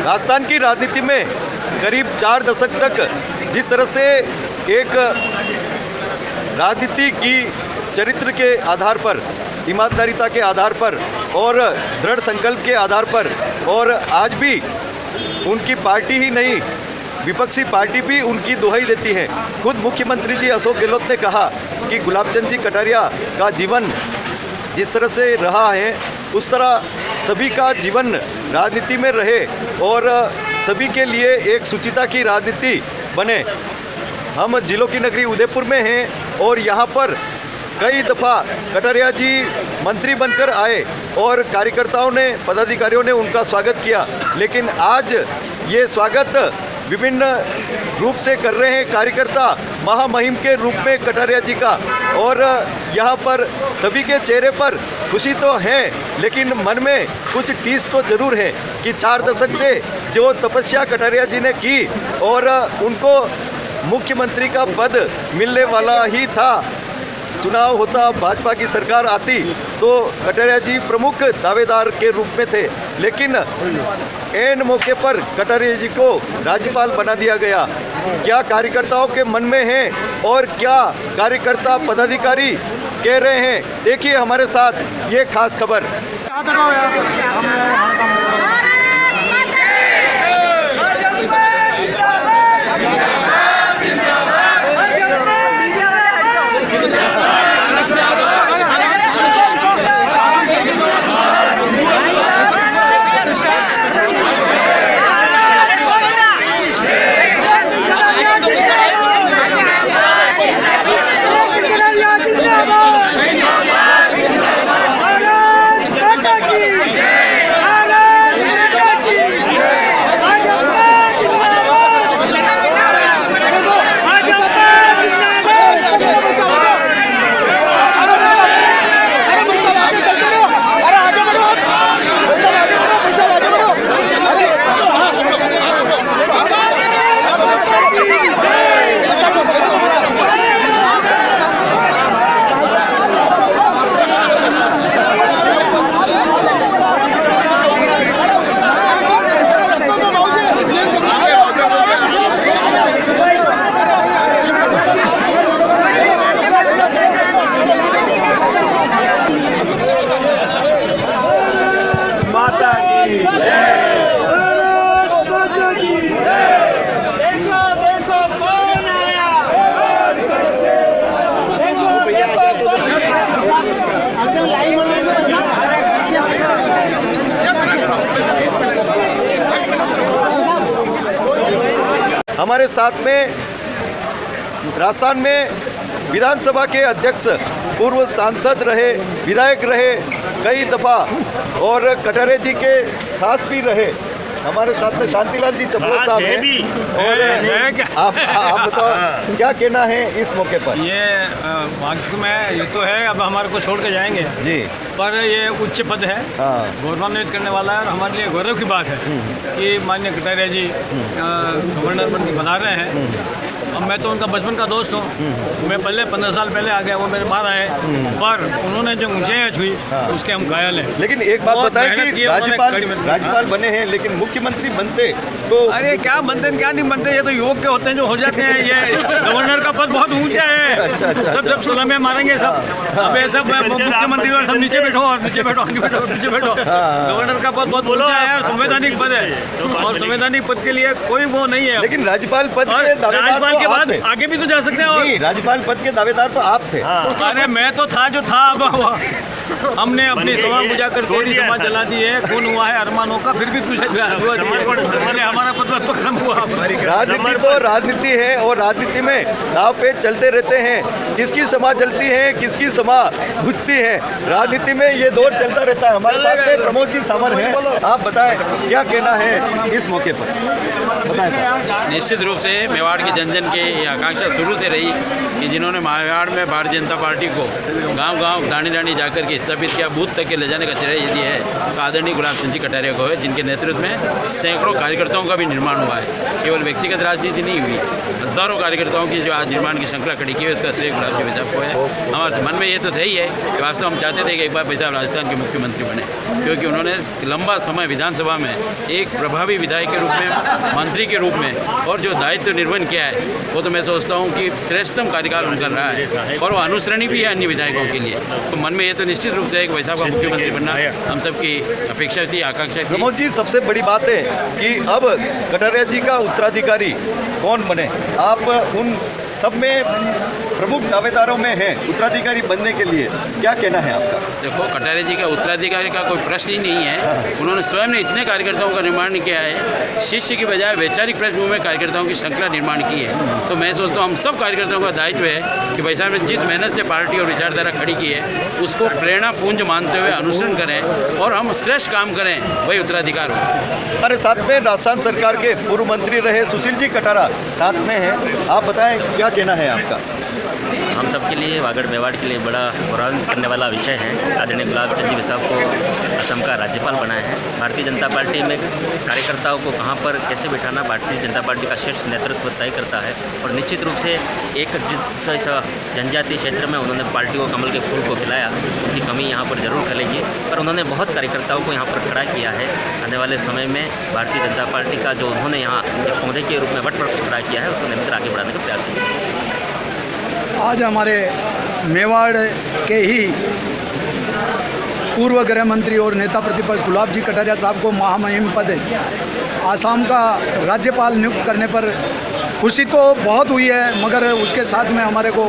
राजस्थान की राजनीति में करीब 4 दशक तक जिस तरह से एक राजनीति की चरित्र के आधार पर, ईमानदारिता के आधार पर और दृढ़ संकल्प के आधार पर, और आज भी उनकी पार्टी ही नहीं विपक्षी पार्टी भी उनकी दुहाई देती है। खुद मुख्यमंत्री जी अशोक गहलोत ने कहा कि गुलाब चंद जी कटारिया का जीवन जिस तरह से रहा है उस तरह सभी का जीवन राजनीति में रहे और सभी के लिए एक सुचिता की राजनीति बने। हम जिलों की नगरी उदयपुर में हैं और यहाँ पर कई दफ़ा कटारिया जी मंत्री बनकर आए और कार्यकर्ताओं ने, पदाधिकारियों ने उनका स्वागत किया, लेकिन आज ये स्वागत विभिन्न रूप से कर रहे हैं कार्यकर्ता महामहिम के रूप में कटारिया जी का। और यहाँ पर सभी के चेहरे पर खुशी तो है, लेकिन मन में कुछ टीस तो ज़रूर है कि 4 दशक से जो तपस्या कटारिया जी ने की और उनको मुख्यमंत्री का पद मिलने वाला ही था, चुनाव होता, भाजपा की सरकार आती तो कटारिया जी प्रमुख दावेदार के रूप में थे, लेकिन एन मौके पर कटारिया जी को राज्यपाल बना दिया गया। क्या कार्यकर्ताओं के मन में है और क्या कार्यकर्ता पदाधिकारी कह रहे हैं, देखिए हमारे साथ ये खास खबर। हमारे साथ में राजस्थान में विधानसभा के अध्यक्ष, पूर्व सांसद रहे, विधायक रहे कई दफ़ा और कटारिया जी के खास भी रहे। हमारे साथ में शांतिलाल जी चपलोत साहब हैं और आप बताओ क्या कहना है इस मौके पर? ये वक्त में ये तो है, अब हमारे को छोड़ के जाएंगे जी, पर ये उच्च पद है, गौरवान्वित करने वाला है और हमारे लिए गौरव की बात है कि माननीय कटारिया जी गवर्नर बना रहे हैं। अब मैं तो उनका बचपन का दोस्त हूँ, मैं पहले 15 साल पहले आ गया, वो मेरे बाहर आए, पर उन्होंने जो ऊंचाइयाँ छुई उसके हम कायल हैं। लेकिन एक बात बताएं कि राज्यपाल बने हैं, लेकिन मुख्यमंत्री बनते तो अरे क्या बनते क्या नहीं बनते, ये तो योग के होते हैं जो हो जाते हैं। ये गवर्नर का पद बहुत ऊंचा है। सब सलामियाँ मारेंगे सब, अब ये सब मुख्यमंत्री और सब नीचे बैठो और नीचे बैठो, आगे बैठो, नीचे बैठो। गवर्नर का पद बहुत ऊंचा है और संवैधानिक पद है और संवैधानिक पद के लिए कोई वो नहीं है। लेकिन राज्यपाल पद के बाद आगे भी तो जा सकते हैं। और राज्यपाल पद के दावेदार तो आप थे। अरे मैं तो था जो था, अब हमने अपनी सभा बुझा कर तेरी सभा चला दी है, खून हुआ है अरमानों का, फिर भी तुझे हमारा पद तो खत्म हुआ। राजनीति तो राजनीति है और राजनीति में दाव पेच चलते रहते हैं, किसकी सभा चलती है, किसकी सभा बुझती है, राजनीति में ये दौर चलता रहता है। हमारे साथ में प्रमोद जी सामर हैं, आप बताएं क्या कहना है इस मौके पर, बताएं। निश्चित रूप से मेवाड़ की जन जन की आकांक्षा शुरू से रही कि जिन्होंने मेवाड़ में भारतीय जनता पार्टी को गांव-गांव दानी जाकर के स्थापित किया, बूथ तक के ले जाने का श्रेय यदि है तो आदरणीय गुलाब चंद जी कटारिया को है, जिनके नेतृत्व में सैकड़ों कार्यकर्ताओं का भी निर्माण हुआ है। केवल व्यक्तिगत राजनीति नहीं हुई, हज़ारों कार्यकर्ताओं की जो आज निर्माण की श्रृंखला खड़ी की है उसका श्रेय गुलाब जी भाई साहब को है। हमारे मन में ये तो सही है कि वास्तव हम चाहते थे कि एक बार भाई साहब राजस्थान के मुख्यमंत्री बने, क्योंकि उन्होंने लंबा समय विधानसभा में एक प्रभावी विधायक के रूप में, मंत्री के रूप में और जो दायित्व निर्वहन किया है वो तो मैं सोचता हूँ कि श्रेष्ठतम कार्यकाल उनका रहा है और वो अनुसरणीय भी है अन्य विधायकों के लिए। तो मन में ये तो निश्चित रूप से एक भाई साहब का मुख्यमंत्री बनना हम सबकी अपेक्षा थी, आकांक्षा थी। प्रमोद जी, सबसे बड़ी बात है कि अब कटारिया जी का उत्तराधिकारी कौन बने, आप उन सब में प्रमुख दावेदारों में हैं उत्तराधिकारी बनने के लिए, क्या कहना है आपका? देखो, कटारिया जी का उत्तराधिकारी का कोई प्रश्न ही नहीं है। उन्होंने स्वयं ने इतने कार्यकर्ताओं का निर्माण किया है, शिष्य की बजाय वैचारिक पृष्ठभूमि में कार्यकर्ताओं की श्रृंखला निर्माण की है। तो मैं सोचता हूँ हम सब कार्यकर्ताओं का दायित्व है कि भाई साहब ने जिस मेहनत से पार्टी और विचारधारा खड़ी की है उसको प्रेरणा पुंज मानते हुए अनुसरण करें और हम श्रेष्ठ काम करें, वही उत्तराधिकार हो। हमारे साथ में राजस्थान सरकार के पूर्व मंत्री रहे सुशील जी कटारा साथ में हैं, आप बताएं क्या कहना है आपका? हम सब के लिए, वागड़ मेवाड़ के लिए बड़ा गौरवान्वित करने वाला विषय है। आदरणीय गुलाब चंद जी साहब को असम का राज्यपाल बनाया है। भारतीय जनता पार्टी में कार्यकर्ताओं को कहां पर कैसे बिठाना भारतीय जनता पार्टी का शीर्ष नेतृत्व तय करता है और निश्चित रूप से एक जनजातीय क्षेत्र में उन्होंने पार्टी को कमल के फूल को खिलाया। उनकी कमी यहाँ पर जरूर खलेगी, पर उन्होंने बहुत कार्यकर्ताओं को यहाँ पर खड़ा किया है। आने वाले समय में भारतीय जनता पार्टी का जो उन्होंने यहाँ एक पौधे के रूप में वट वृक्ष खड़ा किया है उसको निरंतर आगे बढ़ाने का प्रयास करेंगे। आज हमारे मेवाड़ के ही पूर्व गृह मंत्री और नेता प्रतिपक्ष गुलाब जी कटारिया साहब को महामहिम पद आसाम का राज्यपाल नियुक्त करने पर खुशी तो बहुत हुई है, मगर उसके साथ में हमारे को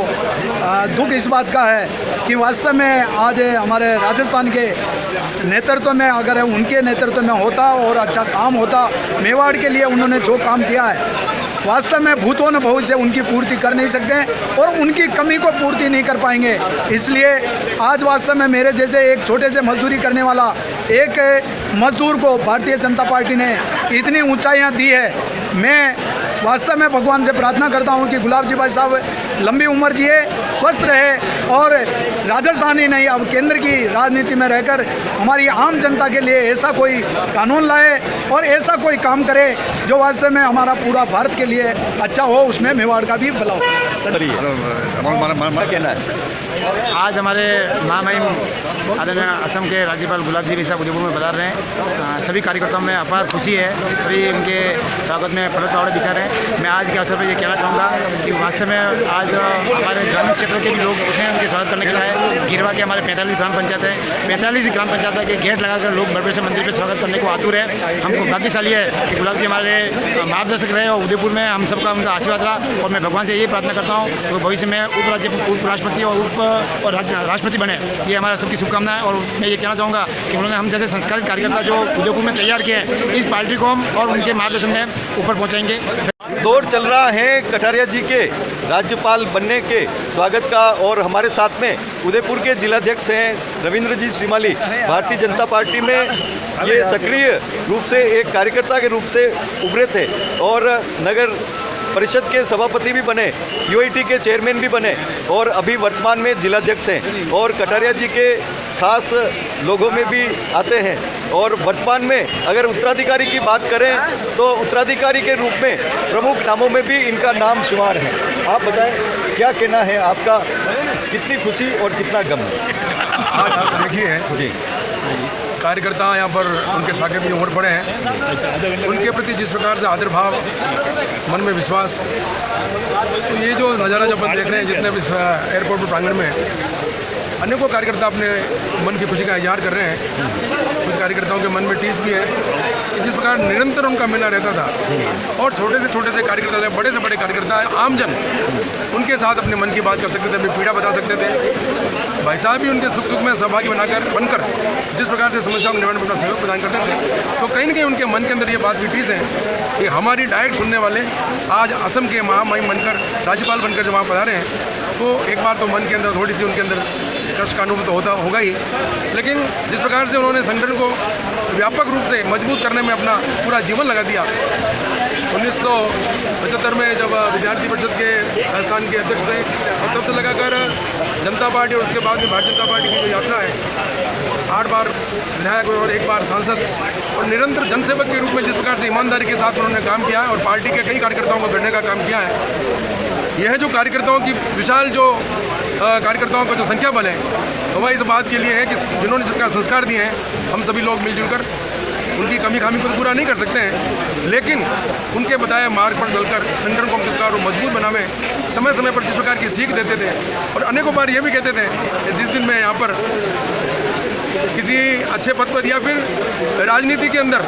दुख इस बात का है कि वास्तव में आज हमारे राजस्थान के नेतृत्व में, अगर उनके नेतृत्व में होता और अच्छा काम होता, मेवाड़ के लिए उन्होंने जो काम किया है वास्तव में भूतों न भविष्य उनकी पूर्ति कर नहीं सकते और उनकी कमी को पूर्ति नहीं कर पाएंगे। इसलिए आज वास्तव में मेरे जैसे एक छोटे से मजदूरी करने वाला एक मजदूर को भारतीय जनता पार्टी ने इतनी ऊंचाइयां दी है। मैं वास्तव में भगवान से प्रार्थना करता हूं कि गुलाब जी भाई साहब लंबी उम्र जिए, स्वस्थ रहे और राजस्थान ही नहीं अब केंद्र की राजनीति में रहकर हमारी आम जनता के लिए ऐसा कोई कानून लाए और ऐसा कोई काम करे जो वास्तव में हमारा पूरा भारत के लिए अच्छा हो, उसमें मेवाड़ का भी भला हो। कहना है आज हमारे महामहिम आदरणीय असम के राज्यपाल गुलाब जी साहब उदयपुर में पधार रहे हैं। सभी कार्यकर्ताओं में अपार खुशी है, सभी उनके स्वागत में फलक फावड़े बिछा रहे हैं। मैं आज के अवसर पर ये कहना चाहूँगा कि वास्तव में आज हमारे ग्रामीण क्षेत्रों के भी लोग उठे हैं उनके स्वागत करने के लिए। गिरवा के हमारे 45 ग्राम पंचायत है, 45 ग्राम पंचायत के गेट लगाकर लोग बड़े मंदिर पर स्वागत करने को आतुर है। हमको भाग्यशाली है कि गुलाब जी हमारे मार्गदर्शक रहे और उदयपुर में हम सबका उनका आशीर्वाद रहा और मैं भगवान से यही प्रार्थना करता हूँ कि भविष्य में उपराष्ट्रपति और राष्ट्रपति बने, ये हमारा सबकी शुभकामना है। और मैं ये कहना चाहूँगा कि उन्होंने हम जैसे संस्कारित कार्यकर्ता जो उदयपुर में तैयार किए हैं, इस पार्टी को हम और उनके मार्गदर्शन में ऊपर पहुँचाएंगे। दौर चल रहा है कटारिया जी के राज्यपाल बनने के स्वागत का और हमारे साथ में उदयपुर के जिलाध्यक्ष हैं रविंद्र जी श्रीमाली। भारतीय जनता पार्टी में ये सक्रिय रूप से एक कार्यकर्ता के रूप से उभरे थे और नगर परिषद के सभापति भी बने, यूआईटी के चेयरमैन भी बने और अभी वर्तमान में जिलाध्यक्ष हैं और कटारिया जी के खास लोगों में भी आते हैं। और वर्तमान में अगर उत्तराधिकारी की बात करें तो उत्तराधिकारी के रूप में प्रमुख नामों में भी इनका नाम शुमार है। आप बताएं क्या कहना है आपका, कितनी खुशी और कितना गम? आज आप देखिए जी, कार्यकर्ता यहाँ पर उनके साके भी उमड़ पड़े हैं, उनके प्रति जिस प्रकार से आदर भाव, मन में विश्वास, तो ये जो नज़ारा जो अपन देख रहे हैं जितने भी एयरपोर्ट पर प्रांगण में अनेकों कार्यकर्ता अपने मन की खुशी का इजहार कर रहे हैं। कुछ कार्यकर्ताओं के मन में टीस भी है कि जिस प्रकार निरंतर उनका मिलना रहता था और छोटे से कार्यकर्ता, बड़े से बड़े कार्यकर्ता, आमजन उनके साथ अपने मन की बात कर सकते थे, अपनी पीड़ा बता सकते थे। भाई साहब भी उनके सुख दुख में सहभागी बनकर जिस प्रकार से समस्याओं के निवारण में अपना सहयोग प्रदान करते थे, तो कहीं न कहीं उनके मन के अंदर ये बात भी टीस है कि हमारी डायरेक्ट सुनने वाले आज असम के महामहिम बनकर, राज्यपाल बनकर जब वहाँ पधारे हैं, तो एक बार तो मन के अंदर थोड़ी सी उनके अंदर कष्ट का अनुभव तो होगा ही, लेकिन जिस प्रकार से उन्होंने संगठन को व्यापक रूप से मजबूत करने में अपना पूरा जीवन लगा दिया, 1975 में जब विद्यार्थी परिषद के राजस्थान के अध्यक्ष थे, और तब से लगाकर जनता पार्टी और उसके बाद में भारतीय जनता पार्टी की जो यात्रा है, 8 बार विधायक और 1 बार सांसद, और निरंतर जनसेवक के रूप में जिस प्रकार से ईमानदारी के साथ उन्होंने काम किया है और पार्टी के कई कार्यकर्ताओं को गढ़ने का काम किया है। यह जो कार्यकर्ताओं की विशाल जो कार्यकर्ताओं का जो संख्या बल है, वह इस बात के लिए है कि जिन्होंने जिनका संस्कार दिए हैं, हम सभी लोग मिलजुल कर उनकी कमी खामी को तो पूरा नहीं कर सकते हैं, लेकिन उनके बताए मार्ग पर चलकर संगठन को हम किस प्रकार मजबूत बनावे, समय समय पर जिस प्रकार की सीख देते थे और अनेकों बार ये भी कहते थे कि जिस दिन मैं यहाँ पर किसी अच्छे पद पर या फिर राजनीति के अंदर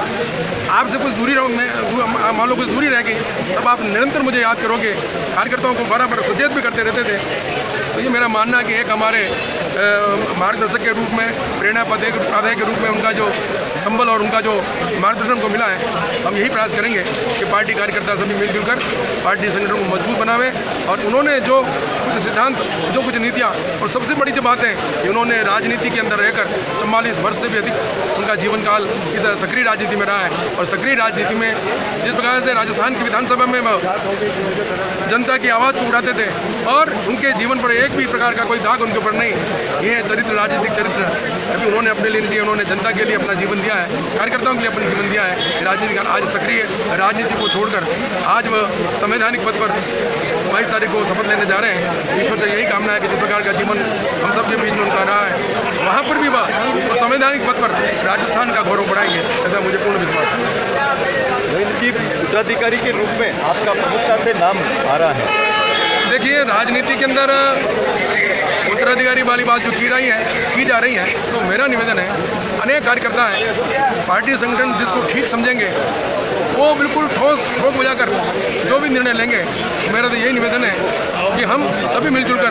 आपसे कुछ दूरी मान लो कुछ दूरी रहेगी, तब आप निरंतर मुझे याद करोगे। कार्यकर्ताओं को बार सचेत भी करते रहते थे। तो ये मेरा मानना है कि एक हमारे मार्गदर्शक के रूप में, प्रेरणा प्राध्याय के रूप में उनका जो संबल और उनका जो मार्गदर्शन को मिला है, हम यही प्रयास करेंगे कि पार्टी कार्यकर्ता सभी मिलजुल कर पार्टी संगठन को मजबूत बनावे। और उन्होंने जो कुछ सिद्धांत, जो कुछ नीतियाँ, और सबसे बड़ी जो बात है कि उन्होंने राजनीति के अंदर रहकर 44 वर्ष से भी अधिक उनका जीवन काल इस सक्रिय राजनीति में रहा है। और सक्रिय राजनीति में जिस प्रकार से राजस्थान की विधानसभा में जनता की आवाज़ को उठाते थे और उनके जीवन पर एक भी प्रकार का कोई दाग उनके ऊपर नहीं, ये चरित्र, राजनीतिक चरित्र अभी उन्होंने अपने लिए नहीं दिया। उन्होंने जनता के लिए अपना जीवन दिया है, कार्यकर्ताओं के लिए अपना जीवन दिया है। राजनीति आज सक्रिय राजनीति को छोड़कर आज वह संवैधानिक पद पर 22 तारीख को शपथ लेने जा रहे हैं। ईश्वर से यही कामना है कि जिस प्रकार का जीवन हम सबके बीच में उनका रहा है, वहाँ पर भी वह संवैधानिक पद पर राजस्थान का गौरव बढ़ाएंगे, ऐसा मुझे पूर्ण विश्वास है। रविंद्र जी, उत्तराधिकारी के रूप में आपका प्रमुखता से नाम आ रहा है। देखिए, राजनीति के अंदर उत्तराधिकारी वाली बात जो की जा रही है, तो मेरा निवेदन है, अनेक कार्यकर्ता हैं, पार्टी संगठन जिसको ठीक समझेंगे वो बिल्कुल ठोक बजाकर जो भी निर्णय लेंगे। मेरा तो यही निवेदन है कि हम सभी मिलजुल कर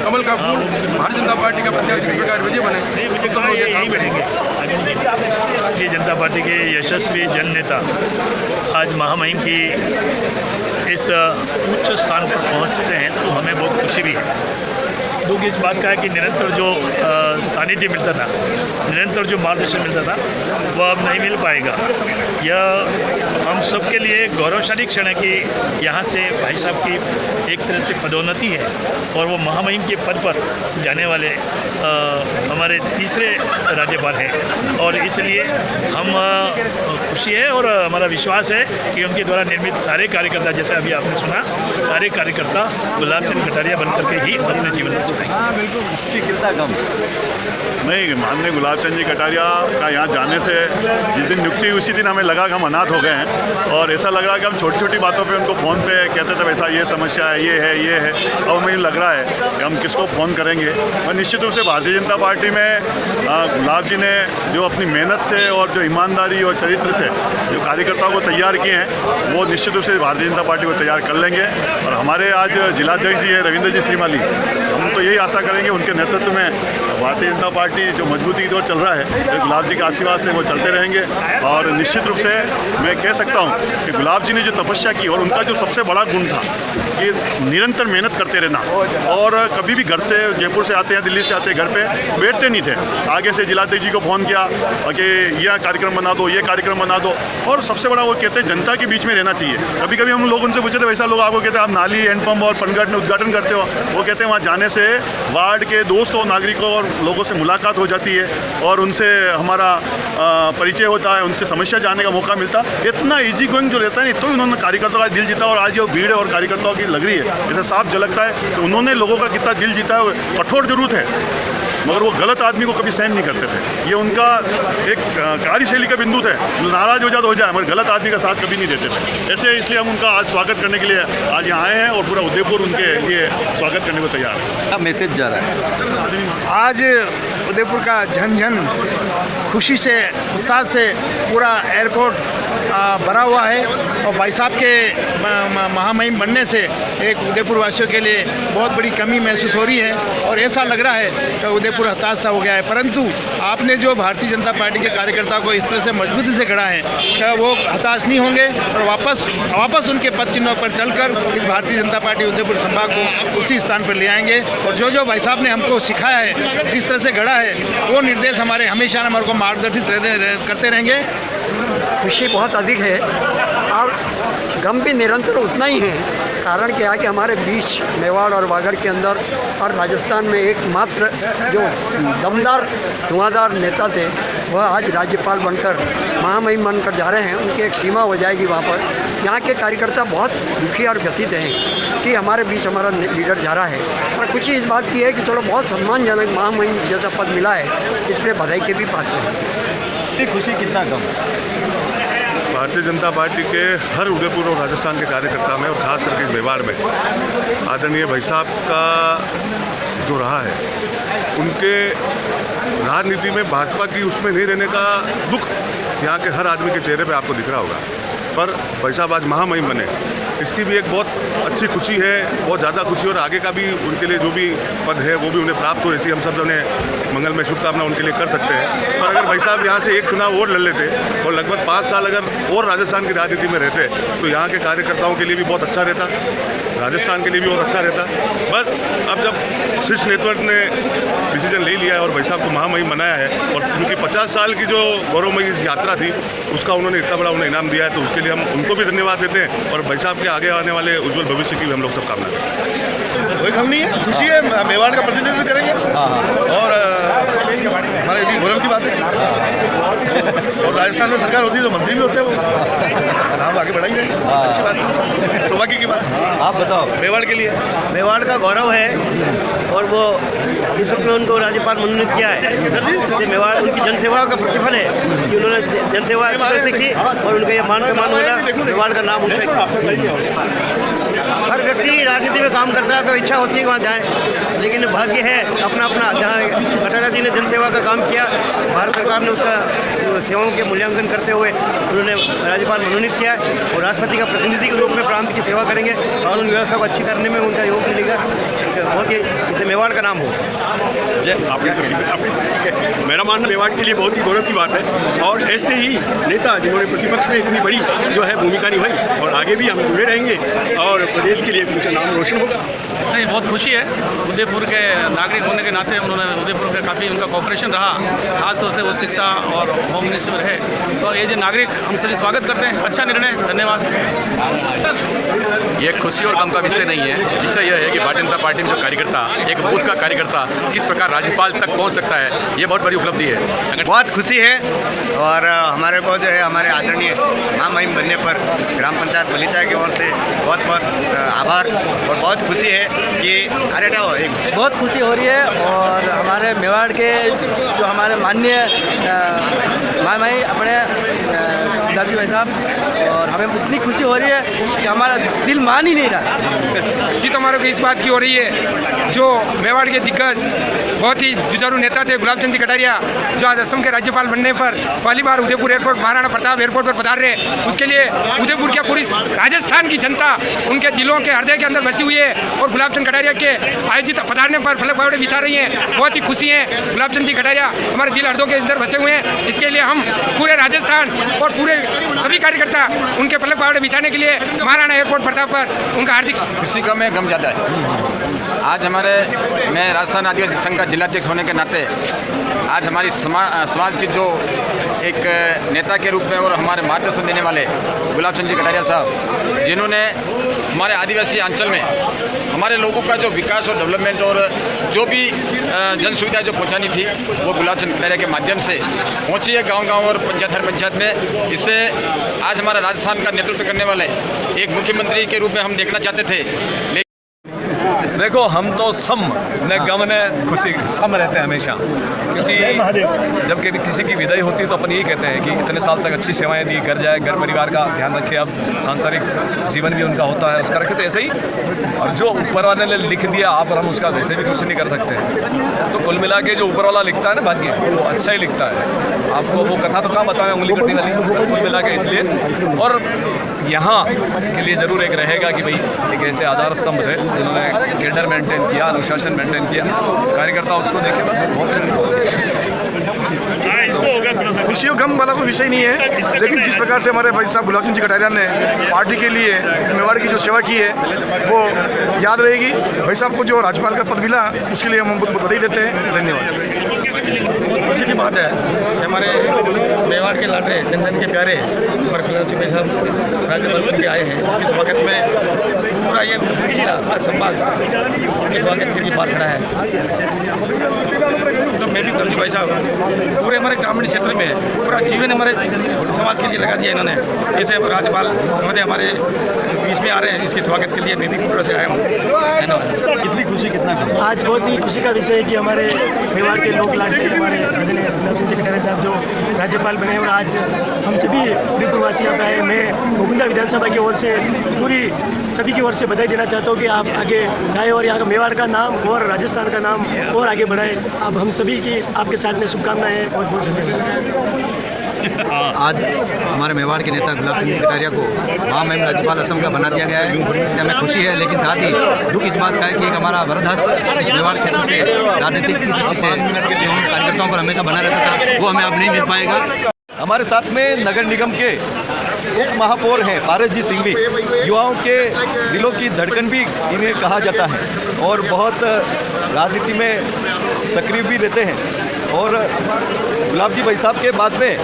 कमल का फूल भारतीय जनता पार्टी का प्रत्याशी किस प्रकार विजय बने, सब लोग ये काम करेंगे। भारतीय जनता पार्टी के यशस्वी जन नेता आज महामहिम की इस उच्च स्थान पर पहुंचते हैं, तो हमें बहुत खुशी भी है। दुख इस बात का है कि निरंतर जो सानिध्य मिलता था, निरंतर जो मार्गदर्शन मिलता था, वह अब नहीं मिल पाएगा। यह हम सब के लिए गौरवशाली क्षण है कि यहाँ से भाई साहब की एक तरह से पदोन्नति है और वो महामहिम के पद पर जाने वाले हमारे तीसरे राज्यपाल हैं। और इसलिए हम खुशी है और हमारा विश्वास है कि उनके द्वारा निर्मित सारे कार्यकर्ता, जैसे अभी आपने सुना, सारे कार्यकर्ता गुलाब चंद कटारिया बनकर के ही अपने जीवन में चलाएंगे। कितना कम नहीं, माननीय गुलाब चंद जी कटारिया का यहाँ जाने से जिस दिन नियुक्ति हुई उसी दिन हमें लगा कि हम अनाथ हो गए हैं, और ऐसा लग रहा है कि हम छोटी छोटी बातों पे उनको फ़ोन पे कहते थे वैसा ये समस्या है, ये है। अब मुझे लग रहा है कि हम किसको फ़ोन करेंगे। और निश्चित रूप से भारतीय जनता पार्टी में गुलाब जी ने जो अपनी मेहनत से और जो ईमानदारी और चरित्र से जो कार्यकर्ताओं को तैयार किए हैं, वो निश्चित रूप से भारतीय जनता पार्टी को तैयार कर लेंगे। और हमारे आज जिलाध्यक्ष जी हैं रविंद्र जी श्रीमाली, हम तो यही आशा करेंगे उनके नेतृत्व में भारतीय जनता पार्टी जो मजबूती की ओर चल रहा है, तो गुलाब जी के आशीर्वाद से वो चलते रहेंगे। और निश्चित रूप से मैं कह सकता हूँ कि गुलाब जी ने जो तपस्या की, और उनका जो सबसे बड़ा गुण था कि निरंतर मेहनत करते रहना, और कभी भी घर से, जयपुर से आते हैं, दिल्ली से आते हैं, घर पे बैठते नहीं थे। आगे से जिलाध्यक्ष जी को फ़ोन किया कि यह कार्यक्रम बना दो, ये कार्यक्रम बना दो। और सबसे बड़ा वो कहते हैं जनता के बीच में रहना चाहिए। कभी कभी हम लोग उनसे पूछे थे, वैसा लोग आपको कहते हैं आप नाली, हैंडपम्प और पनघट में उद्घाटन करते हो। वो कहते हैं वहाँ जाने से वार्ड के 200 नागरिकों और लोगों से मुलाकात हो जाती है और उनसे हमारा परिचय होता है, उनसे समस्या जानने का मौका मिलता है। इतना ईजी गोइंग जो रहता है, तो उन्होंने कार्यकर्ताओं का दिल जीता। और आज जो भीड़ और कार्यकर्ताओं की लग रही है, जैसे साफ झलकता है कि उन्होंने लोगों का कितना दिल जीता है। कठोर जरूर है, मगर वो गलत आदमी को कभी सहन नहीं करते थे। ये उनका एक कार्यशैली का बिंदु था, नाराज हो जाए मगर गलत आदमी का साथ कभी नहीं देते थे। ऐसे इसलिए हम उनका आज स्वागत करने के लिए आज यहाँ आए हैं और पूरा उदयपुर उनके लिए स्वागत करने को तैयार है। क्या मैसेज जा रहा है? आज उदयपुर का झन खुशी से, उत्साह से पूरा एयरपोर्ट भरा हुआ है। और भाई साहब के महामहिम बनने से एक उदयपुर वासियों के लिए बहुत बड़ी कमी महसूस हो रही है। और ऐसा लग रहा है कि उदयपुर हताश सा हो गया है, परंतु आपने जो भारतीय जनता पार्टी के कार्यकर्ताओं को इस तरह से मजबूती से गढ़ा है, वो हताश नहीं होंगे और वापस उनके पद चिन्हों पर चलकर इस भारतीय जनता पार्टी उदयपुर संभाग को उसी स्थान पर ले आएंगे। और जो भाई साहब ने हमको सिखाया है, जिस तरह से गढ़ा है, वो निर्देश हमारे हमेशा हमारे को मार्गदर्शित करते रहेंगे। खुशी बहुत अधिक है और गम भी निरंतर उतना ही है। कारण क्या है कि हमारे बीच मेवाड़ और वागड़ के अंदर और राजस्थान में एकमात्र जो दमदार धुआंधार नेता थे, वह आज राज्यपाल बनकर महामहिम बनकर जा रहे हैं। उनकी एक सीमा हो जाएगी वहाँ पर। यहाँ के कार्यकर्ता बहुत दुखी और व्यथित हैं कि हमारे बीच हमारा लीडर जा रहा है। और खुशी इस बात की है कि थोड़ा बहुत सम्मानजनक महामहिम जैसा पद मिला है, इसलिए बधाई के भी पात्र हैं। खुशी कितना कम? भारतीय जनता पार्टी के हर उदयपुर और राजस्थान के कार्यकर्ता में और ख़ास करके मेवाड़ में आदरणीय भाई साहब का जो रहा है, उनके राजनीति में भाजपा की उसमें नहीं रहने का दुख यहाँ के हर आदमी के चेहरे पे आपको दिख रहा होगा। पर भाई साहब आज महामहिम बने, इसकी भी एक बहुत अच्छी खुशी है, बहुत ज़्यादा खुशी। और आगे का भी उनके लिए जो भी पद है वो भी उन्हें प्राप्त हो, ऐसी हम सब उन्हें मंगल में शुभकामना उनके लिए कर सकते हैं। पर अगर भाई साहब यहाँ से एक चुनाव और लड़ लेते और लगभग 5 साल अगर और राजस्थान की राजनीति में रहते तो यहाँ के कार्यकर्ताओं के लिए भी बहुत अच्छा रहता, राजस्थान के लिए भी बहुत अच्छा रहता। बस अब जब शीर्ष नेतृत्व ने डिसीजन ले लिया है और भाई साहब को महामहिम बनाया है और उनकी 50 साल की जो गौरवमयी यात्रा थी उसका उन्होंने इतना बड़ा उन्हें इनाम दिया है, तो उसके लिए हम उनको भी धन्यवाद देते हैं और भाई साहब के आगे आने वाले उज्जवल भविष्य की भी हम लोग सब कामना करते हैं। कोई कम नहीं है, खुशी है, मेवाड़ का प्रतिनिधित्व करेंगे और हमारे लिए गौरव की बात है। और राजस्थान में सरकार होती है तो मंत्री भी होते हैं, वो नाम आगे बढ़ा ही रहे, अच्छी बात है, सौभाग्य की बात है। आप बताओ। मेवाड़ के लिए मेवाड़ का गौरव है और वो इस वक्त में उनको राज्यपाल मनोनीत किया है। मेवाड़ उनकी जनसेवा का प्रतिफल है कि उन्होंने जनसेवा अच्छी तरह से की और उनका ये मान सम्मान होगा, मेवाड़ का नाम उनका। हर व्यक्ति राजनीति में काम करता है तो इच्छा होती है कि वहाँ जाए, लेकिन भाग्य है अपना अपना। जहाँ कटारिया जी ने जनसेवा का काम किया, भारत सरकार ने उसका सेवाओं के मूल्यांकन करते हुए उन्होंने राज्यपाल मनोनीत किया और राष्ट्रपति का प्रतिनिधि के रूप में प्रांत की सेवा करेंगे। कानून व्यवस्था को अच्छी करने में उनका योग मिलेगा, बहुत ही इसे मेवाड़ का नाम हो। मेरा मानना मेवाड़ के लिए बहुत ही गौरव की बात है और ऐसे ही नेता जिन्होंने प्रतिपक्ष में इतनी बड़ी जो है भूमिका निभाई और आगे भी हम जुड़े रहेंगे और प्रदेश के लिए उनका नाम रोशन होगा। नहीं, बहुत खुशी है। उदयपुर के नागरिक होने के नाते उन्होंने उदयपुर का काफ़ी उनका कॉपरेशन रहा, खासतौर से वो शिक्षा और होम मिनिस्टर रहे, तो ये जो नागरिक हम सभी स्वागत करते हैं। अच्छा निर्णय, धन्यवाद। ये खुशी और गम का विषय नहीं है। विषय यह है कि भारतीय जनता पार्टी में जो कार्यकर्ता, एक बूथ का कार्यकर्ता किस प्रकार राज्यपाल तक पहुंच सकता है, ये बहुत बड़ी उपलब्धि है। बहुत खुशी है और हमारे को जो है हमारे आदरणीय महामहिम बनने पर ग्राम पंचायत बलीचा की ओर से बहुत बहुत आभार और बहुत खुशी है कि बहुत खुशी हो रही है। और हमारे मेवाड़ के जो हमारे माननीय महामहिम अपने गुलाबजी भाई साहब, और हमें इतनी खुशी हो रही है कि हमारा दिल मान ही नहीं रहा। जीत हमारे को इस बात की हो रही है, जो मेवाड़ के दिग्गज बहुत ही जुझारू नेता थे गुलाब चंद कटारिया, जो आज असम के राज्यपाल बनने पर पहली बार उदयपुर एयरपोर्ट महाराणा प्रताप एयरपोर्ट पर पधार रहे, उसके लिए उदयपुर की पूरी राजस्थान की जनता उनके दिलों के हृदय के अंदर बसी हुई है और गुलाब चंद कटारिया के आयोजित पधारने पर फलक बावड़े बिछा रही हैं। बहुत ही खुशी है। गुलाब चंद जी कटारिया हमारे दिल हृदयों के अंदर बसे हुए हैं, इसके लिए हम पूरे राजस्थान और पूरे सभी कार्यकर्ता उनके फलक बावड़े बिछाने के लिए महाराणा एयरपोर्ट प्रताप पर उनका हार्दिक। खुशी कम है, गम ज़्यादा है। आज मैं राजस्थान आदिवासी संघ का जिलाध्यक्ष होने के नाते आज हमारी समाज की जो एक नेता के रूप में और हमारे मार्गदर्शन देने वाले गुलाब चंद जी कटारिया साहब, जिन्होंने हमारे आदिवासी अंचल में हमारे लोगों का जो विकास और डेवलपमेंट और जो भी जन सुविधा जो पहुंचानी थी वो गुलाब चंद कटारिया के माध्यम से पहुंची है गांव-गांव और हर पंचायत में। इससे आज हमारा राजस्थान का नेतृत्व करने वाले एक मुख्यमंत्री के रूप में हम देखना चाहते थे। देखो, हम तो सम न गम न खुशी सम रहते हैं हमेशा, क्योंकि जब कभी किसी की विदाई होती है तो अपन यही कहते हैं कि इतने साल तक अच्छी सेवाएं दी, घर जाए, घर परिवार का ध्यान रखे, अब सांसारिक जीवन भी उनका होता है उसका रखे, तो ऐसे ही। और जो ऊपर वाले ने लिख दिया आप और हम उसका वैसे भी कुछ नहीं कर सकते हैं। तो कुल मिला के जो ऊपर वाला लिखता है ना भाग्य, वो अच्छा ही लिखता है। आपको वो कथा तो कहाँ बताएं उंगली कटी वाली, कुल मिला के इसलिए। और यहाँ के लिए ज़रूर एक रहेगा कि भाई एक ऐसे आधार स्तंभ थे जिन्होंने कैडर मेंटेन किया, अनुशासन मेंटेन किया, कार्यकर्ता उसको देखे बस खुशियों गम वाला कोई विषय नहीं है, लेकिन जिस प्रकार से हमारे भाई साहब गुलाब चंद जी कटारिया ने पार्टी के लिए इस मेवाड़ की जो सेवा की है वो याद रहेगी। भाई साहब को जो राज्यपाल का पद मिला उसके लिए हम बहुत बधाई देते हैं। धन्यवाद। खुशी की बात है कि हमारे मेवाड़ के लाडले जन जन के प्यारे हमारे गुलाब जी भाई साहब राज्यपाल के आए हैं। उसके स्वागत में पूरा ये जिला पूरा संभाग के स्वागत के लिए बात खड़ा है। तो मैं भी गुलाब जी भाई साहब पूरे हमारे ग्रामीण क्षेत्र में पूरा जीवन हमारे समाज के लिए लगा दिया इन्होंने। जैसे राज्यपाल महोदय हमारे बीच में आ रहे हैं, इसके स्वागत के लिए मैं भी पूरा से आया हूँ। धन्यवाद। कितनी खुशी, कितना आज बहुत ही खुशी का विषय है कि हमारे मेवाड़ के लोक लाडले हमारे आदरणीय गुलाब चंद जी कटारिया साहब जो राज्यपाल बने और आज हम सभी उदयपुरवासी यहाँ पे आए। मैं गोविंदा विधानसभा की ओर से पूरी सभी की ओर से बधाई देना चाहता हूँ कि आप आगे जाए और यहाँ का मेवाड़ का नाम और राजस्थान का नाम और आगे बढ़ाए। अब हम सभी की आपके साथ में शुभकामनाएं हैं। बहुत बहुत धन्यवाद। आज हमारे मेवाड़ के नेता गुलाब चंद जी कटारिया को महामहिम राज्यपाल असम का बना दिया गया है। इससे हमें खुशी है, लेकिन साथ ही दुख इस बात का है कि एक हमारा वरदास्त इस मेवाड़ क्षेत्र से राजनीतिक की दृष्टि से जो कार्यकर्ताओं पर हमेशा बना रहता था वो हमें अब नहीं मिल पाएगा। हमारे साथ में नगर निगम के उप महापौर हैं पारस जी सिंघवी। युवाओं के दिलों की धड़कन भी इन्हें कहा जाता है और बहुत राजनीति में सक्रिय भी रहते हैं। और गुलाब जी भाई साहब के बाद में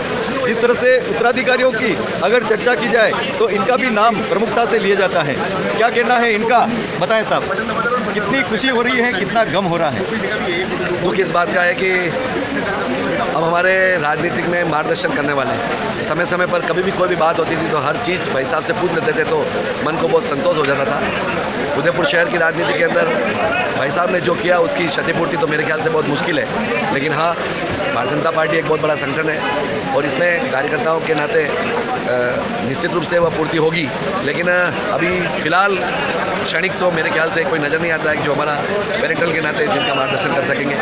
जिस तरह से उत्तराधिकारियों की अगर चर्चा की जाए तो इनका भी नाम प्रमुखता से लिया जाता है। क्या कहना है इनका, बताएं साहब। कितनी खुशी हो रही है, कितना गम हो रहा है? दुख इस बात का है कि अब हमारे राजनीतिक में मार्गदर्शन करने वाले समय समय पर कभी भी कोई भी बात होती थी तो हर चीज़ भाई साहब से पूछ लेते थे तो मन को बहुत संतोष हो जाता था। उदयपुर शहर की राजनीति के अंदर भाई साहब ने जो किया उसकी क्षतिपूर्ति तो मेरे ख्याल से बहुत मुश्किल है, लेकिन हाँ, भारतीय जनता पार्टी एक बहुत बड़ा संगठन है और इसमें कार्यकर्ताओं के नाते निश्चित रूप से वह पूर्ति होगी। लेकिन अभी फ़िलहाल क्षणिक तो मेरे ख्याल से कोई नज़र नहीं आता है जो हमारा पेरेंटल के नाते जिनका मार्गदर्शन कर सकेंगे।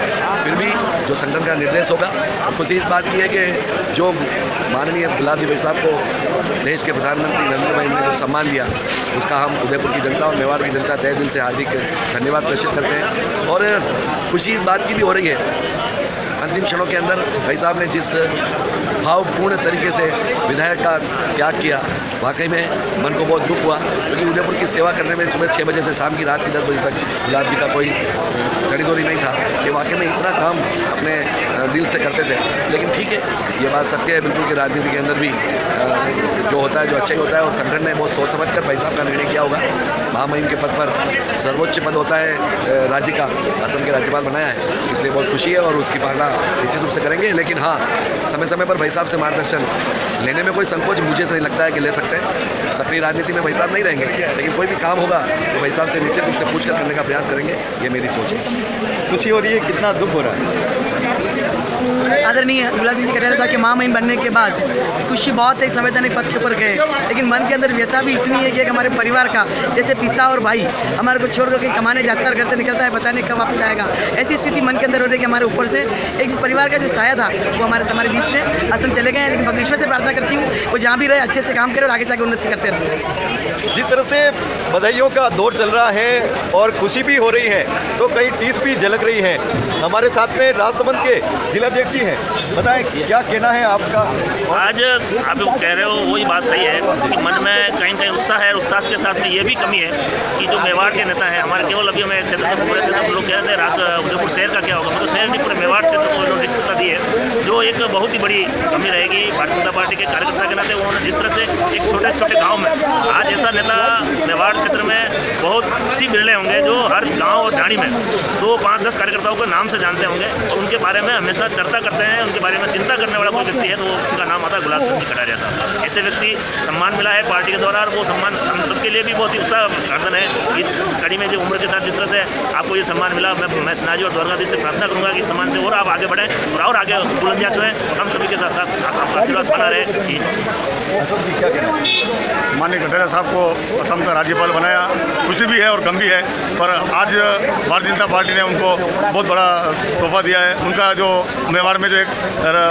फिर भी जो संगठन का निर्देश होगा, खुशी इस बात की है कि जो माननीय गुलाब जी भाई साहब को देश के प्रधानमंत्री नरेंद्र भाई ने जो सम्मान दिया उसका हम उदयपुर की जनता और मेवाड़ की जनता तहे दिल से हार्दिक धन्यवाद प्रेषित करते हैं। और खुशी इस बात की भी हो रही है अंतिम क्षणों के अंदर भाई साहब ने जिस भावपूर्ण तरीके से विधायक का त्याग किया, वाकई में मन को बहुत दुख हुआ, क्योंकि उदयपुर की सेवा करने में सुबह 6 बजे से शाम की रात की 10 बजे तक गुलाब जी का कोई खरीदोरी नहीं था कि वाकई में इतना काम अपने दिल से करते थे। लेकिन ठीक है, ये बात सत्य है बिल्कुल कि राजनीति के अंदर भी जो होता है जो अच्छा ही होता है और संगठन ने बहुत सोच समझ कर भाई साहब का निर्णय किया होगा। महामहिम के पद पर सर्वोच्च पद होता है राज्य का, असम के राज्यपाल बनाया है, इसलिए बहुत खुशी है और उसकी पालना निश्चित रूप से करेंगे। लेकिन हाँ, समय समय पर भाई साहब से मार्गदर्शन लेने में कोई संकोच मुझे तो नहीं लगता है कि ले सकते हैं। सक्रिय राजनीति में भाई साहब नहीं रहेंगे, लेकिन कोई भी काम होगा तो भाई साहब से निश्चित रूप से पूछकर करने का प्रयास करेंगे, ये मेरी सोच है। खुशी हो रही है, कितना दुख हो रहा है? आदरणीय गुलाब चंद जी कटारिया साहब के महामहिम बनने के बाद खुशी बहुत है, संवैधानिक पद के ऊपर गए, लेकिन मन के अंदर व्यथा भी इतनी है कि एक हमारे परिवार का जैसे पिता और भाई हमारे को छोड़ करके कमाने जाता है, घर से निकलता है, पता नहीं कब वापस आएगा, ऐसी स्थिति मन के अंदर हो रही है कि हमारे ऊपर से एक जिस परिवार का जो साया था वो हमारे बीच से असम चले गए हैं। लेकिन भगवान से प्रार्थना करती हूँ वो जहाँ भी रहे अच्छे से काम करे और आगे से आगे उन्नति करते रहे। जिस तरह से बधाइयों का दौर चल रहा है और खुशी भी हो रही है तो कई टीस भी झलक रही है। हमारे साथ में राजसमंद के जिलाध्यक्ष जी हैं, बताएं क्या कहना है आपका? आज आप जो कह रहे हो वही बात सही है कि मन में कहीं कहीं उत्साह है, उत्साह के साथ में ये भी कमी है कि जो मेवाड़ के नेता हैं हमारे, केवल अभी हमें क्षेत्र में पूरे क्षेत्र में लोग कह रहे थे उदयपुर शहर का क्या होगा, मतलब शहर नहीं पूरे मेवाड़ क्षेत्र को उन्होंने दिक्कता दी है, जो एक बहुत ही बड़ी कमी रहेगी भारतीय जनता पार्टी के कार्यकर्ता के नाते। उन्होंने जिस तरह से एक छोटे छोटे गाँव में आज ऐसा नेता मेवाड़ क्षेत्र में बहुत ही बिरले होंगे जो हर गाँव और ढाणी में 2, 5, 10 कार्यकर्ताओं को नाम से जानते होंगे और उनके बारे में हमेशा चर्चा करते हैं, उनके बारे में चिंता करने वाला कोई व्यक्ति है तो उनका नाम आता है गुलाब चंद जी कटारिया साहब। ऐसे व्यक्ति सम्मान मिला है पार्टी के द्वारा और वो सम्मान हम सबके लिए भी बहुत ही उत्साहवर्धन है। इस कड़ी में जो उम्र के साथ जिस तरह से आपको ये सम्मान मिला, मैं सिन्हा जी और द्वारकाधीश से प्रार्थना करूँगा कि इस सम्मान से और आप आगे बढ़ें और आगे बुलंदियाँ छुएं। हम सभी के साथ साथ आपका आशीर्वाद बना रहे। माननीय कटारिया साहब को असम का राज्यपाल बनाया, खुशी भी है और गम भी है। पर आज भारतीय जनता पार्टी ने उनको बहुत बड़ा तोहफा दिया है। उनका जो मेवाड़ में जो एक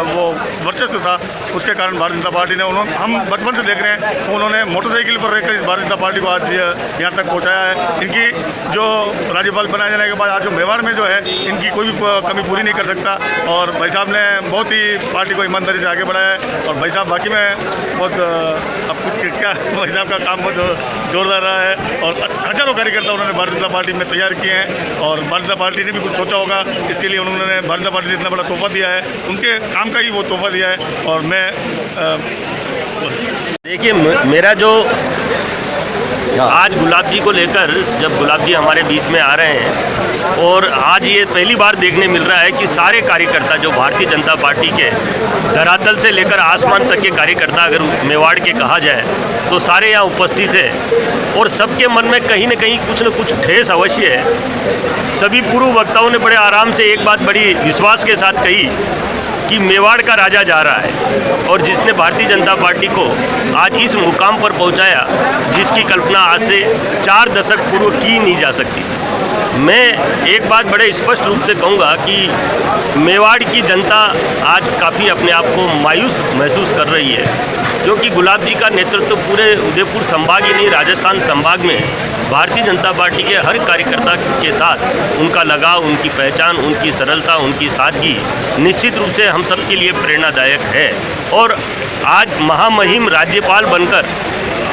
वो वर्चस्व था, उसके कारण भारतीय जनता पार्टी ने हम बचपन से देख रहे हैं उन्होंने मोटरसाइकिल पर रहकर इस भारतीय जनता पार्टी को आज यहाँ तक पहुँचाया है। इनकी जो राज्यपाल बनाए जाने के बाद आज जो मेवाड़ में जो है इनकी कोई भी कमी पूरी नहीं कर सकता। और भाई साहब ने बहुत ही पार्टी को ईमानदारी से आगे बढ़ाया है। और भाई साहब बाकी में बहुत अब कुछ क्या भाई साहब का काम बहुत जोरदार रहा है और हजारों कार्यकर्ता उन्होंने भारतीय जनता पार्टी में तैयार किए हैं। और भारतीय जनता पार्टी ने भी कुछ सोचा होगा, इसके लिए उन्होंने भारतीय जनता पार्टी ने इतना बड़ा तोहफा दिया है, उनके काम का ही वो तोहफा दिया है। और मैं देखिए, मेरा जो आज गुलाब जी को लेकर, जब गुलाब जी हमारे बीच में आ रहे हैं और आज ये पहली बार देखने मिल रहा है कि सारे कार्यकर्ता जो भारतीय जनता पार्टी के धरातल से लेकर आसमान तक के कार्यकर्ता अगर मेवाड़ के कहा जाए तो सारे यहाँ उपस्थित हैं और सबके मन में कहीं न कहीं कुछ न कुछ ठेस अवश्य है। सभी पूर्व वक्ताओं ने बड़े आराम से एक बात बड़ी विश्वास के साथ कही कि मेवाड़ का राजा जा रहा है और जिसने भारतीय जनता पार्टी को आज इस मुकाम पर पहुंचाया जिसकी कल्पना आज से 4 दशक पूर्व की नहीं जा सकती। मैं एक बात बड़े स्पष्ट रूप से कहूँगा कि मेवाड़ की जनता आज काफ़ी अपने आप को मायूस महसूस कर रही है, क्योंकि गुलाब जी का नेतृत्व पूरे उदयपुर संभाग ही नहीं, राजस्थान संभाग में भारतीय जनता पार्टी के हर कार्यकर्ता के साथ उनका लगाव, उनकी पहचान, उनकी सरलता, उनकी सादगी निश्चित रूप से हम सब के लिए प्रेरणादायक है। और आज महामहिम राज्यपाल बनकर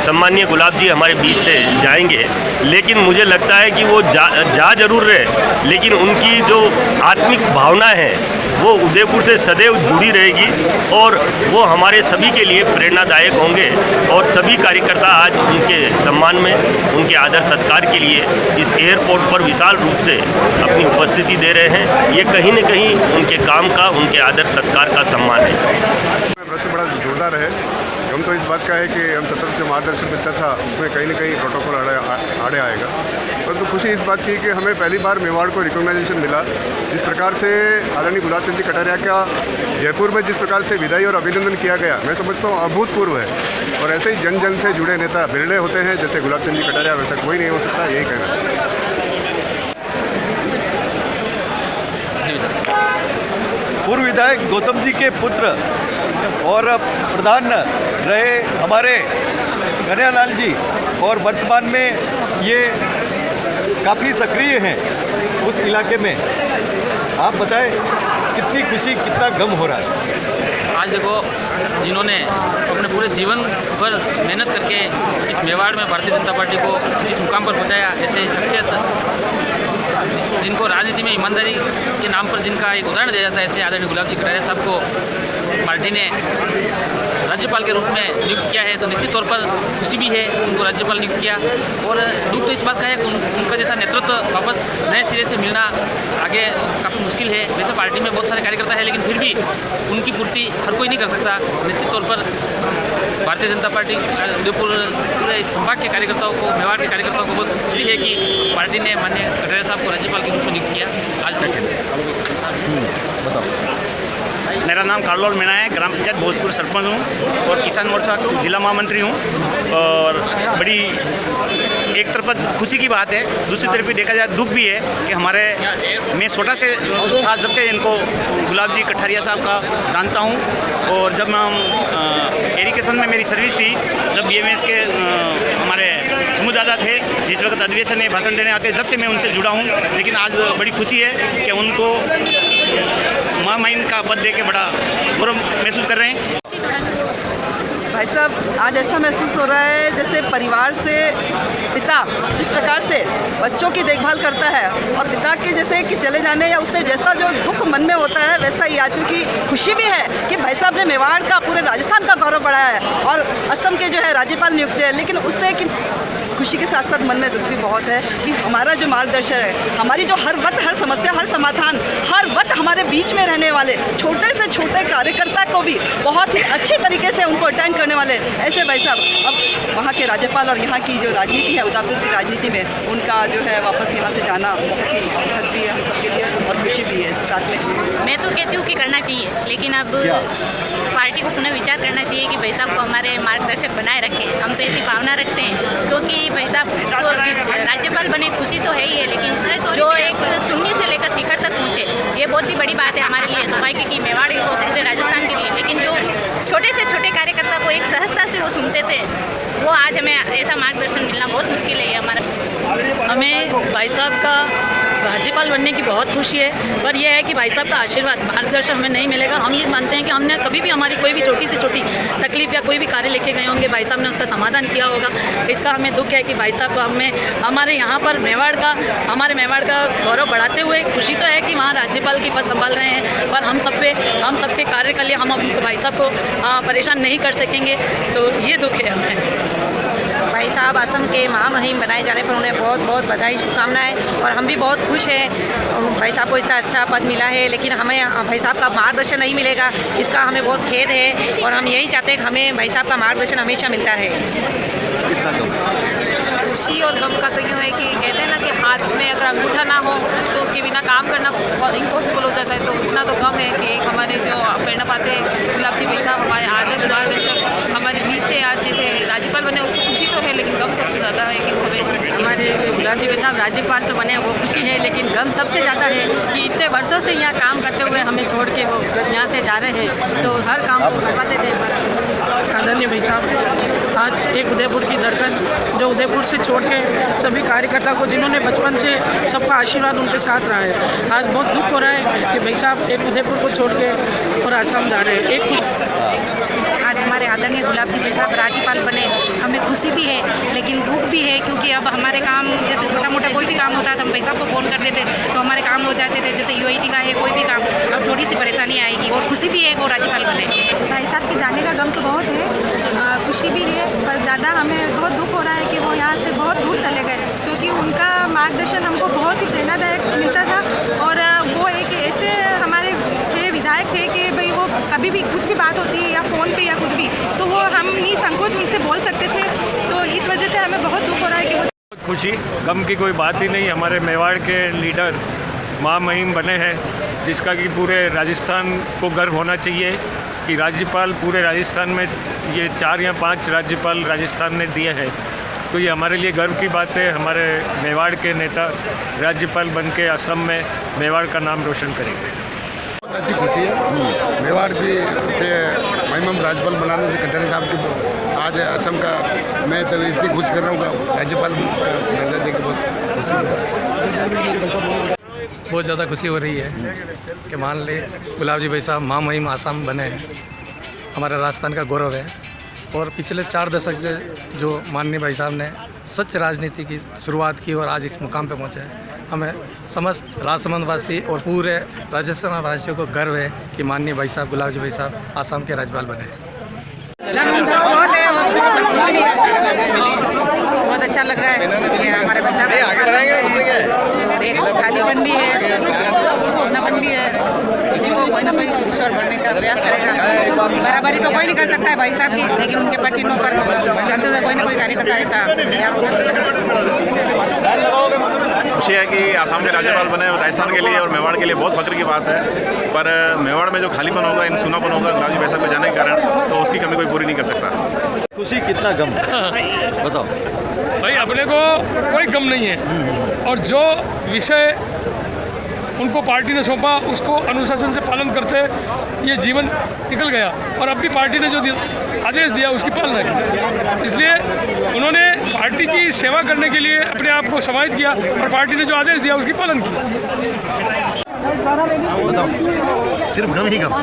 सम्मानीय गुलाब जी हमारे बीच से जाएंगे, लेकिन मुझे लगता है कि वो जा जरूर रहे, लेकिन उनकी जो आत्मिक भावना है वो उदयपुर से सदैव जुड़ी रहेगी और वो हमारे सभी के लिए प्रेरणादायक होंगे। और सभी कार्यकर्ता आज उनके सम्मान में, उनके आदर सत्कार के लिए इस एयरपोर्ट पर विशाल रूप से अपनी उपस्थिति दे रहे हैं। ये कहीं न कहीं उनके काम का, उनके आदर सत्कार का सम्मान है। प्रश्न बड़ा जोरदार है। हम तो इस बात का है कि हम सतत जो मार्गदर्शन मिलता था उसमें कहीं न कहीं प्रोटोकॉल आड़े आएगा। परंतु खुशी इस बात की कि हमें पहली बार मेवाड़ को रिकॉग्नाइजेशन मिला। जिस प्रकार से आदरणीय गुलाब चंद जी कटारिया का जयपुर में जिस प्रकार से विदाई और अभिनंदन किया गया, मैं समझता हूँ अभूतपूर्व है। और ऐसे ही जन जन से जुड़े नेता बिरले होते हैं जैसे गुलाब चंद जी कटारिया, वैसा कोई नहीं हो सकता, यही कहना है। पूर्व विधायक गौतम जी के पुत्र और प्रधान रहे हमारे कन्हैयालाल जी और वर्तमान में ये काफ़ी सक्रिय हैं उस इलाके में। आप बताएं कितनी खुशी, कितना गम हो रहा है? आज देखो, जिन्होंने अपने पूरे जीवन भर मेहनत करके इस मेवाड़ में भारतीय जनता पार्टी को जिस मुकाम पर पहुंचाया, ऐसे शख्सियत जिनको राजनीति में ईमानदारी के नाम पर जिनका एक उदाहरण दिया जाता है, ऐसे आदरणीय गुलाब जी कटारिया साहब को पार्टी ने राज्यपाल के रूप में नियुक्त किया है, तो निश्चित तौर पर खुशी भी है उनको राज्यपाल नियुक्त किया। और दुख तो इस बात का है कि उनका जैसा नेतृत्व वापस नए सिरे से मिलना आगे काफ़ी मुश्किल है। वैसे पार्टी में बहुत सारे कार्यकर्ता हैं, लेकिन फिर भी उनकी पूर्ति हर कोई नहीं कर सकता। निश्चित तौर पर भारतीय जनता पार्टी उदयपुर पूरे इस संभाग के कार्यकर्ताओं को, मेवाड़ के कार्यकर्ताओं को बहुत खुशी है कि पार्टी ने माननीय कटारिया साहब को राज्यपाल के रूप में नियुक्त किया। आज बताओ। मेरा नाम कार्लोल मीणा है, ग्राम पंचायत भोजपुर सरपंच हूँ और किसान मोर्चा जिला महामंत्री हूँ। और बड़ी एक तरफ खुशी की बात है, दूसरी तरफ भी देखा जाए दुख भी है कि हमारे, मैं छोटा से था जब से इनको गुलाब जी कटारिया साहब का जानता हूँ। और जब मैं एरिगेशन में मेरी सर्विस थी, जब BMS के हमारे समूह दादा थे, जिस वक्त अधिवेशन में भाषण देने आते, जब से मैं उनसे जुड़ा हूँ। लेकिन आज बड़ी खुशी है कि उनको महामहिम का पद दे के बड़ा गौरव महसूस कर रहे हैं। भाई साहब, आज ऐसा महसूस हो रहा है जैसे परिवार से पिता जिस प्रकार से बच्चों की देखभाल करता है और पिता के जैसे कि चले जाने या उससे जैसा जो दुख मन में होता है, वैसा ही आज क्योंकि खुशी भी है कि भाई साहब ने मेवाड़ का, पूरे राजस्थान का गौरव बढ़ाया है और असम के जो है राज्यपाल नियुक्त है। लेकिन उससे कि खुशी के साथ साथ मन में दुख भी बहुत है कि हमारा जो मार्गदर्शन है, हमारी जो हर वक्त हर समस्या, हर समाधान, हर वक्त हमारे बीच में रहने वाले छोटे से छोटे कार्यकर्ता को भी बहुत ही अच्छे तरीके से उनको अटेंड करने वाले ऐसे भाई साहब अब वहाँ के राज्यपाल और यहाँ की जो राजनीति है, उदयपुर की राजनीति में उनका जो है वापस यहाँ से जाना बहुत ही दुखद भी है हम सबके लिए। और खुशी भी है साथ में। मैं तो कहती हूँ कि करना चाहिए, लेकिन अब पार्टी को पुनः विचार करना चाहिए कि भाई साहब को हमारे मार्गदर्शक बनाए रखें। हम तो ऐसी भावना रखते हैं, क्योंकि भाई साहब तो राज्यपाल बने खुशी तो है ही है, लेकिन जो एक सुन्नी से लेकर शिखर तक पहुँचे, ये बहुत ही बड़ी बात है हमारे लिए, सौभाग्य की मेवाड़ और पूरे राजस्थान के लिए। लेकिन जो छोटे से छोटे कार्यकर्ता को एक सहजता से वो सुनते थे, वो आज हमें ऐसा मार्गदर्शन मिलना बहुत मुश्किल है हमारा। हमें भाई साहब का राज्यपाल बनने की बहुत खुशी है, पर यह है कि भाई साहब का आशीर्वाद मार्गदर्शन हमें नहीं मिलेगा। हम ये मानते हैं कि हमने कभी भी हमारी कोई भी छोटी से छोटी तकलीफ या कोई भी कार्य लेके गए होंगे, भाई साहब ने उसका समाधान किया होगा। इसका हमें दुख है कि भाई साहब हमें हमारे यहाँ पर हमारे मेवाड़ का गौरव बढ़ाते हुए खुशी तो है कि वहाँ राज्यपाल की पद संभाल रहे हैं, पर हम सबके कार्य के लिए हम भाई साहब को परेशान नहीं कर सकेंगे, तो ये दुख है हमें। भाई साहब असम के महामहिम बनाए जाने पर उन्हें बहुत बहुत बधाई, शुभकामनाएं, और हम भी बहुत खुश हैं। भाई साहब को इतना अच्छा पद मिला है, लेकिन हमें भाई साहब का मार्गदर्शन नहीं मिलेगा, इसका हमें बहुत खेद है, और हम यही चाहते हैं कि हमें भाई साहब का मार्गदर्शन हमेशा मिलता रहे। खुशी और गम का तो यूँ है कि कहते हैं ना कि हाथ में अगर अंगूठा ना हो तो उसके बिना काम करना बहुत इम्पॉसिबल हो जाता है, तो इतना तो गम है कि हमारे जो प्रेरणा पाते गुलाब जी भाई साहब हमारे आदर्श मार्गदर्शक हमारे बीच से आज जैसे राज्यपाल बने, उसको खुशी तो है, लेकिन गम सबसे ज़्यादा है कि हमारे गुलाब जी भाई साहब राज्यपाल तो बने, वो खुशी है, लेकिन गम सबसे ज़्यादा है कि इतने वर्षों से यहाँ काम करते हुए हमें छोड़ के वो यहाँ से जा रहे हैं, तो हर काम को करवाते थे। आदरणीय भाई साहब आज एक उदयपुर की धड़कन, जो उदयपुर से छोड़ के सभी कार्यकर्ता को, जिन्होंने बचपन से सबका आशीर्वाद उनके साथ रहा है, आज बहुत दुख हो रहा है कि भाई साहब एक उदयपुर को छोड़ के और आसाम जा रहे हैं। आज हमारे आदरणीय गुलाब जी भाई साहब राज्यपाल बने, हमें खुशी भी है, लेकिन दुख भी है, क्योंकि अब हमारे काम जैसे छोटा मोटा कोई भी काम होता था, हम भाई साहब को फ़ोन कर देते तो हमारे काम हो जाते थे। जैसे यूआईटी का है कोई भी काम, अब थोड़ी सी परेशानी आएगी, और खुशी भी है कि वो राज्यपाल बने। भाई साहब के जाने का गम तो बहुत है, खुशी भी है, पर ज़्यादा हमें बहुत दुख हो रहा है कि वो यहाँ से बहुत दूर चले गए, क्योंकि उनका मार्गदर्शन हमको बहुत ही प्रेरणादायक मिलता था, और वो एक ऐसे हमारे विधायक थे कि भाई वो कभी भी कुछ भी बात होती है या फ़ोन पे या कुछ भी, तो वो हम निसंकोच उनसे बोल सकते थे, तो इस वजह से हमें बहुत दुख हो रहा है कि वो खुशी गम की कोई बात ही नहीं। हमारे मेवाड़ के लीडर महामहिम बने हैं, जिसका कि पूरे राजस्थान को गर्व होना चाहिए कि राज्यपाल पूरे राजस्थान में ये 4 या 5 राज्यपाल राजस्थान ने दिए हैं, तो ये हमारे लिए गर्व की बात है। हमारे मेवाड़ के नेता राज्यपाल बन के असम में मेवाड़ का नाम रोशन करेंगे। बहुत अच्छी खुशी है, मेवाड़ भी से महिमम राज्यपाल बनाने से कटारिया साहब की आज असम का मैं तो इतनी खुश कर रहा हूँ, राज्यपाल का दर्जा देकर बहुत खुशी है। बहुत ज़्यादा खुशी हो रही है कि मान ले गुलाब जी भाई साहब महामहिम आसाम बने हैं, हमारा राजस्थान का गौरव है। और पिछले 4 दशक से जो माननीय भाई साहब ने सच राजनीति की शुरुआत की और आज इस मुकाम पे पहुँचे हैं, हमें समस्त राजसमंद वासी और पूरे राजस्थान वासियों को गर्व है कि माननीय भाई साहब गुलाब जी भाई साहब आसाम के राज्यपाल बने हैं। बहुत अच्छा लग रहा है कि हमारे भाई साहब एक खालीपन भी है, सोनापन भी है, किसी को कोई ना कोई ईश्वर बनने का प्रयास करेगा। बराबरी तो कोई नहीं कर सकता है भाई साहब की, लेकिन उनके पचिनों पर चलते हुए कोई ना कोई कार्यकर्ता ऐसा तैयार होगा। खुशी है कि आसाम के राज्यपाल बने राजस्थान के लिए और मेवाड़ के लिए बहुत फख्र की बात है, पर मेवाड़ में जो खालीपन होगा, इन सुनापन होगा गुलाब जी भाई साहब के जाने के कारण, तो उसकी कमी कोई पूरी नहीं कर सकता। खुशी कितना गम बताओ भाई, अपने को कोई गम नहीं है, और जो विषय उनको पार्टी ने सौंपा उसको अनुशासन से पालन करते ये जीवन निकल गया, और अब भी पार्टी ने जो आदेश दिया उसकी पालना की। इसलिए उन्होंने पार्टी की सेवा करने के लिए अपने आप को समाहित किया, और पार्टी ने जो आदेश दिया उसकी पालन किया। सिर्फ गम ही गम,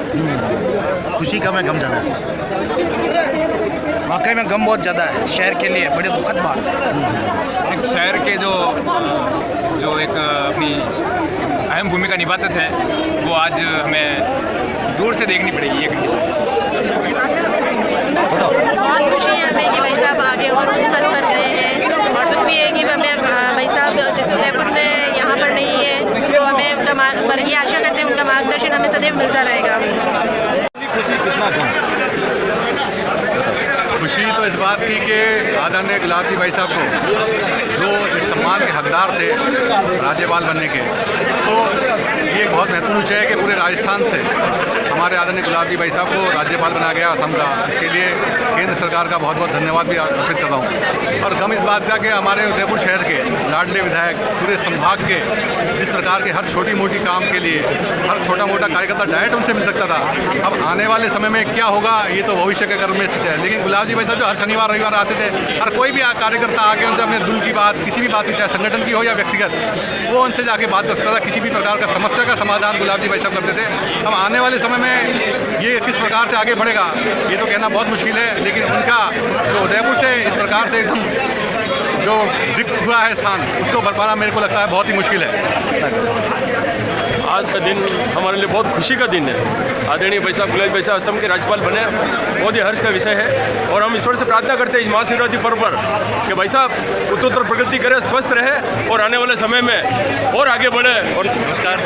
खुशी कम है, गम ज़्यादा है। वाकई में गम बहुत ज़्यादा है, शहर के लिए बड़ी दुखद बात है। एक शहर के जो एक अपनी अहम भूमिका निभाते थे, वो आज हमें दूर से देखनी पड़ेगी ये कंडीशन। बहुत खुशी है हमें कि भाई साहब आगे और उच्च पद पर गए हैं, और दुख भी है कि हमें भाई साहब जैसे उदयपुर में यहाँ पर नहीं है, तो हमें उनका पर ये आशा करते हैं उनका मार्गदर्शन हमें सदैव मिलता रहेगा। खुशी कितना गम खुशी तो इस बात की कि आदरणीय गुलाब जी भाई साहब को जो इस सम्मान के हकदार थे राज्यपाल बनने के, तो ये एक बहुत महत्वपूर्ण विषय है कि पूरे राजस्थान से हमारे आदरणीय गुलाब जी भाई साहब को राज्यपाल बनाया गया असम का। इसके लिए केंद्र सरकार का बहुत बहुत धन्यवाद भी अर्पित कर रहा हूँ। और गम इस बात का कि हमारे उदयपुर शहर के लाडले विधायक पूरे संभाग के जिस प्रकार के हर छोटी मोटी काम के लिए हर छोटा मोटा कार्यकर्ता डायरेक्ट उनसे मिल सकता था, अब आने वाले समय में क्या होगा ये तो भविष्य के गर्भ में स्थित है। लेकिन गुलाब जी भाई साहब जो हर शनिवार रविवार आते थे, हर कोई भी कार्यकर्ता आके उनसे अपने दिल की बात, किसी भी बात की, चाहे संगठन की हो या व्यक्तिगत, वो उनसे जाके बात कर सकता था। किसी भी प्रकार का समस्या का समाधान गुलाब जी भाई साहब करते थे। अब आने वाले समय में ये किस प्रकार से आगे बढ़ेगा ये तो कहना बहुत मुश्किल है, लेकिन उनका जो उदयपुर से इस प्रकार से एकदम जो रिक्त हुआ है स्थान, उसको भर पाना मेरे को लगता है बहुत ही मुश्किल है। आज का दिन हमारे लिए बहुत खुशी का दिन है। आदरणीय भाई साहब गुलाब भाई साहब असम के राज्यपाल बने, बहुत ही हर्ष का विषय है। और हम ईश्वर से प्रार्थना करते हैं इस महाशिवरात्रि पर्व पर कि भाई साहब उत्तरोत्तर प्रगति करे, स्वस्थ रहे और आने वाले समय में और आगे बढ़े। और नमस्कार,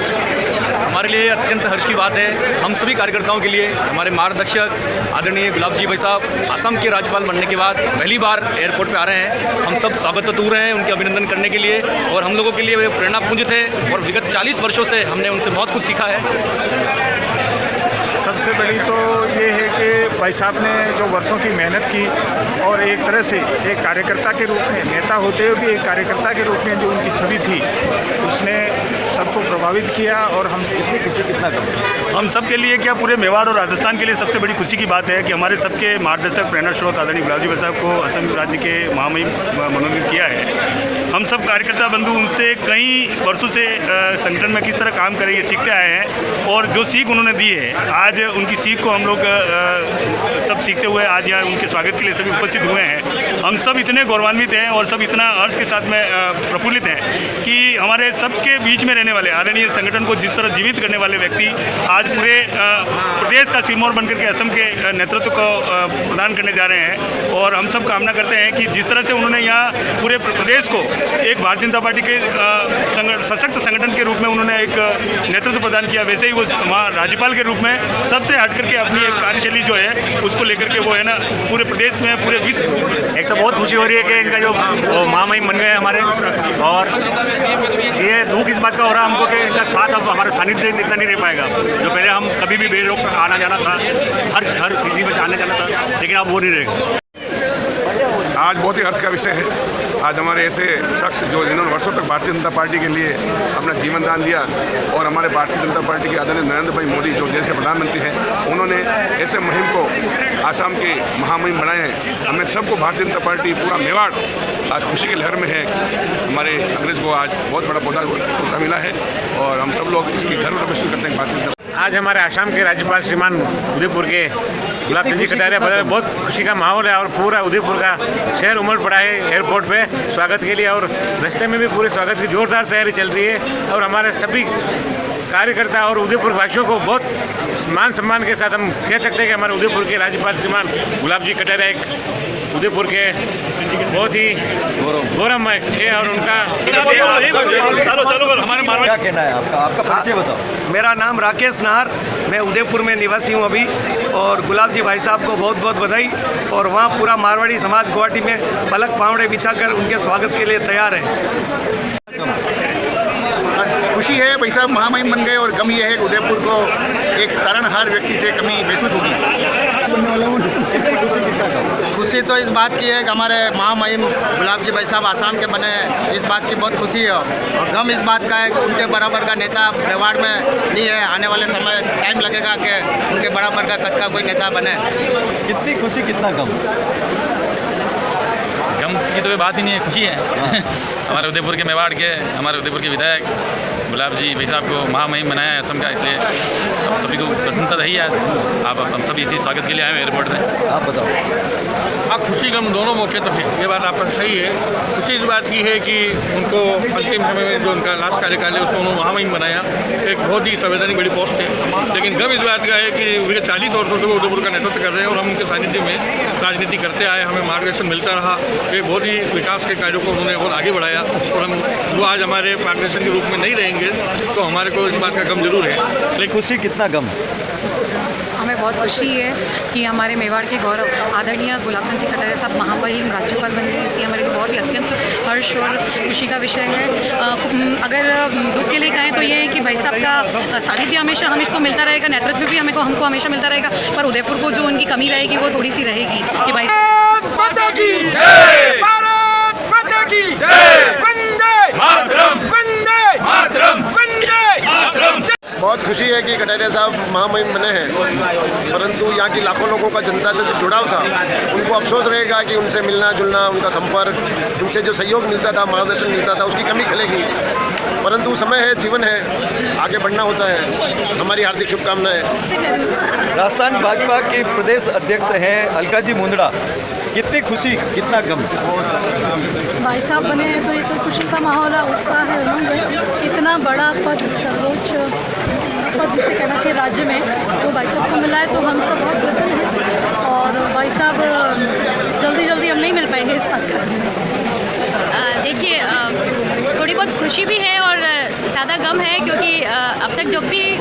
हमारे लिए अत्यंत हर्ष की बात है, हम सभी कार्यकर्ताओं के लिए। हमारे मार्गदर्शक आदरणीय गुलाब जी भाई साहब असम के राज्यपाल बनने के बाद पहली बार एयरपोर्ट पे आ रहे हैं। हम सब स्वागतातुर हैं उनके अभिनंदन करने के लिए, और हम लोगों के लिए वे प्रेरणापुंज थे और विगत 40 वर्षों से हमने उनसे बहुत कुछ सीखा है। सबसे बड़ी तो ये है कि भाई साहब ने जो वर्षों की मेहनत की और एक तरह से एक कार्यकर्ता के रूप में, नेता होते हुए भी एक कार्यकर्ता के रूप में जो उनकी छवि थी, उसने सबको प्रभावित किया। और हम कितनी खुशी, कितना कम, हम सब के लिए क्या पूरे मेवाड़ और राजस्थान के लिए सबसे बड़ी खुशी की बात है कि हमारे सबके मार्गदर्शक प्रेरणा स्रोत आदरणीय गुलाब जी भाई साहब को असम राज्य के महामहिम मनोनीत किया है। हम सब कार्यकर्ता बंधु उनसे कई वर्षों से संगठन में किस तरह काम करें ये सीखते आए हैं, और जो सीख उन्होंने दी है, आज उनकी सीख को हम लोग सब सीखते हुए आज यहाँ उनके स्वागत के लिए सभी उपस्थित हुए हैं। हम सब इतने गौरवान्वित हैं और सब इतना हर्ष के साथ में प्रफुल्लित हैं कि हमारे सबके बीच में रहने वाले आदरणीय संगठन को जिस तरह जीवित करने वाले व्यक्ति आज पूरे प्रदेश का सिरमौर बनकर के असम के नेतृत्व को प्रदान करने जा रहे हैं। और हम सब कामना करते हैं कि जिस तरह से उन्होंने यहाँ पूरे प्रदेश को एक भारतीय जनता पार्टी के सशक्त संगठन के रूप में उन्होंने एक नेतृत्व प्रदान किया, वैसे ही वो वहाँ राज्यपाल के रूप में सबसे हट करके अपनी एक कार्यशैली जो है उसको लेकर के वो है ना पूरे प्रदेश में, पूरे विश्व। एक तो बहुत खुशी हो रही है कि इनका जो महामहिम बन गए हमारे, और ये दुख इस बात का हो रहा है हमको कि इनका साथ अब हमारे सानिध्य इतना नहीं रह पाएगा। जो पहले हम कभी भी बेरोक आना जाना था, हर किसी में आना जाना था, लेकिन अब वो नहीं रहेगा। आज बहुत ही हर्ष का विषय है। आज हमारे ऐसे शख्स जो जिन्होंने वर्षों तक भारतीय जनता पार्टी के लिए अपना जीवन दान दिया, और हमारे भारतीय जनता पार्टी के आदरणीय नरेंद्र भाई मोदी जो देश के प्रधानमंत्री हैं, उन्होंने ऐसे मुहिम को आसाम के महामहिम बनाए हैं। हमें सबको भारतीय जनता पार्टी, पूरा मेवाड़ आज खुशी की लहर में है। हमारे अंग्रेज को आज बहुत बड़ा पौधा मिला है और हम सब लोग इसकी गर्व प्रदर्शित करते हैं भारतीय जनता। आज हमारे आसाम के राज्यपाल श्रीमान उदयपुर के गुलाब चंद जी कटारिया बदले बहुत खुशी का माहौल है, और पूरा उदयपुर का शहर उमड़ पड़ा है एयरपोर्ट पे स्वागत के लिए, और रास्ते में भी पूरे स्वागत की जोरदार तैयारी चल रही है। और हमारे सभी कार्यकर्ता और उदयपुर वासियों को बहुत मान सम्मान के साथ हम कह सकते हैं कि हमारे उदयपुर के राज्यपाल श्रीमान गुलाब जी कटारिया एक उदयपुर के बहुत ही गौरवमय है, और उनका क्या कहना है आपका परिचय बताओ। मेरा नाम राकेश नाहर, मैं उदयपुर में निवासी हूँ अभी, और गुलाब जी भाई साहब को बहुत बहुत बधाई। और वहाँ पूरा मारवाड़ी समाज गुवाहाटी में पलक पावड़े बिछाकर उनके स्वागत के लिए तैयार है। खुशी है भाई साहब महामहिम बन गए, और गम यह है कि उदयपुर को एक तारणहार व्यक्ति से कमी महसूस होगी। खुशी तो इस बात की है कि हमारे महामहिम गुलाब जी भाई साहब आसाम के बने, इस बात की बहुत खुशी है। और गम इस बात का है कि उनके बराबर का नेता मेवाड़ में नहीं है। आने वाले समय टाइम लगेगा कि उनके बराबर का कद का कोई नेता बने। कितनी खुशी, कितना गम? गम की तो बात ही नहीं है, खुशी है। हमारे उदयपुर के मेवाड़ के, हमारे उदयपुर के विधायक गुलाब जी भाई साहब को महामहिम बनाया है असम का, इसलिए हम सभी को प्रसन्नता रही है। आज हम सभी इसी स्वागत के लिए आए हैं एयरपोर्ट में। आप बताओ। हाँ, खुशी गम दोनों मौके तो है, ये बात आपका सही है। खुशी इस बात की है कि उनको अंतिम समय में जो उनका लास्ट कार्यकाल है उसको उन्होंने महामहिम बनाया, एक बहुत ही संवैधानिक बड़ी पोस्ट है। लेकिन गम इस बात का है कि विगत 40 वर्षों से वो उदयपुर का नेतृत्व कर रहे हैं, और हम उनके सानिध्य में राजनीति करते आए, हमें मार्गदर्शन मिलता रहा। एक बहुत ही विकास के कार्यों को उन्होंने बहुत आगे बढ़ाया, और हम वो आज हमारे मार्गदर्शन के रूप में नहीं रहेंगे तो हमारे को इस बात का गम जरूर है। लेकिन खुशी, कितना गम? हमें बहुत खुशी है कि हमारे मेवाड़ के गौरव आदरणीय गुलाब चंद जी कटारिया साहब महामहिम राज्यपाल बन गए। इसलिए हमारे लिए बहुत ही अत्यंत हर्ष और खुशी का विषय है। अगर दुख के लिए कहें तो ये है कि भाई साहब का सानिध्य हमेशा हमको मिलता रहेगा, नेतृत्व भी हमको हमेशा मिलता रहेगा, पर उदयपुर को जो उनकी कमी रहेगी वो थोड़ी सी रहेगी कि भाई बहुत खुशी है कि कटारिया साहब महामहिम बने हैं, परंतु यहाँ की लाखों लोगों का जनता से जो जुड़ाव था उनको अफसोस रहेगा कि उनसे मिलना जुलना, उनका संपर्क, उनसे जो सहयोग मिलता था, मार्गदर्शन मिलता था, उसकी कमी खलेगी। परंतु समय है, जीवन है, आगे बढ़ना होता है। हमारी हार्दिक शुभकामनाएं। राजस्थान भाजपा के प्रदेश अध्यक्ष हैं अलका जी मुंदड़ा, कितनी खुशी कितना गम? भाई साहब बने हैं तो ये तो खुशी का माहौल है, उत्साह है, उमंग है। इतना बड़ा पद, सर्वोच्च पद जिसे कहना चाहिए राज्य में, वो भाई साहब को मिला है तो हम सब बहुत प्रसन्न हैं। और भाई साहब जल्दी जल्दी हम नहीं मिल पाएंगे इस बात का। देखिए, थोड़ी बहुत खुशी भी है और ज़्यादा गम है, क्योंकि अब तक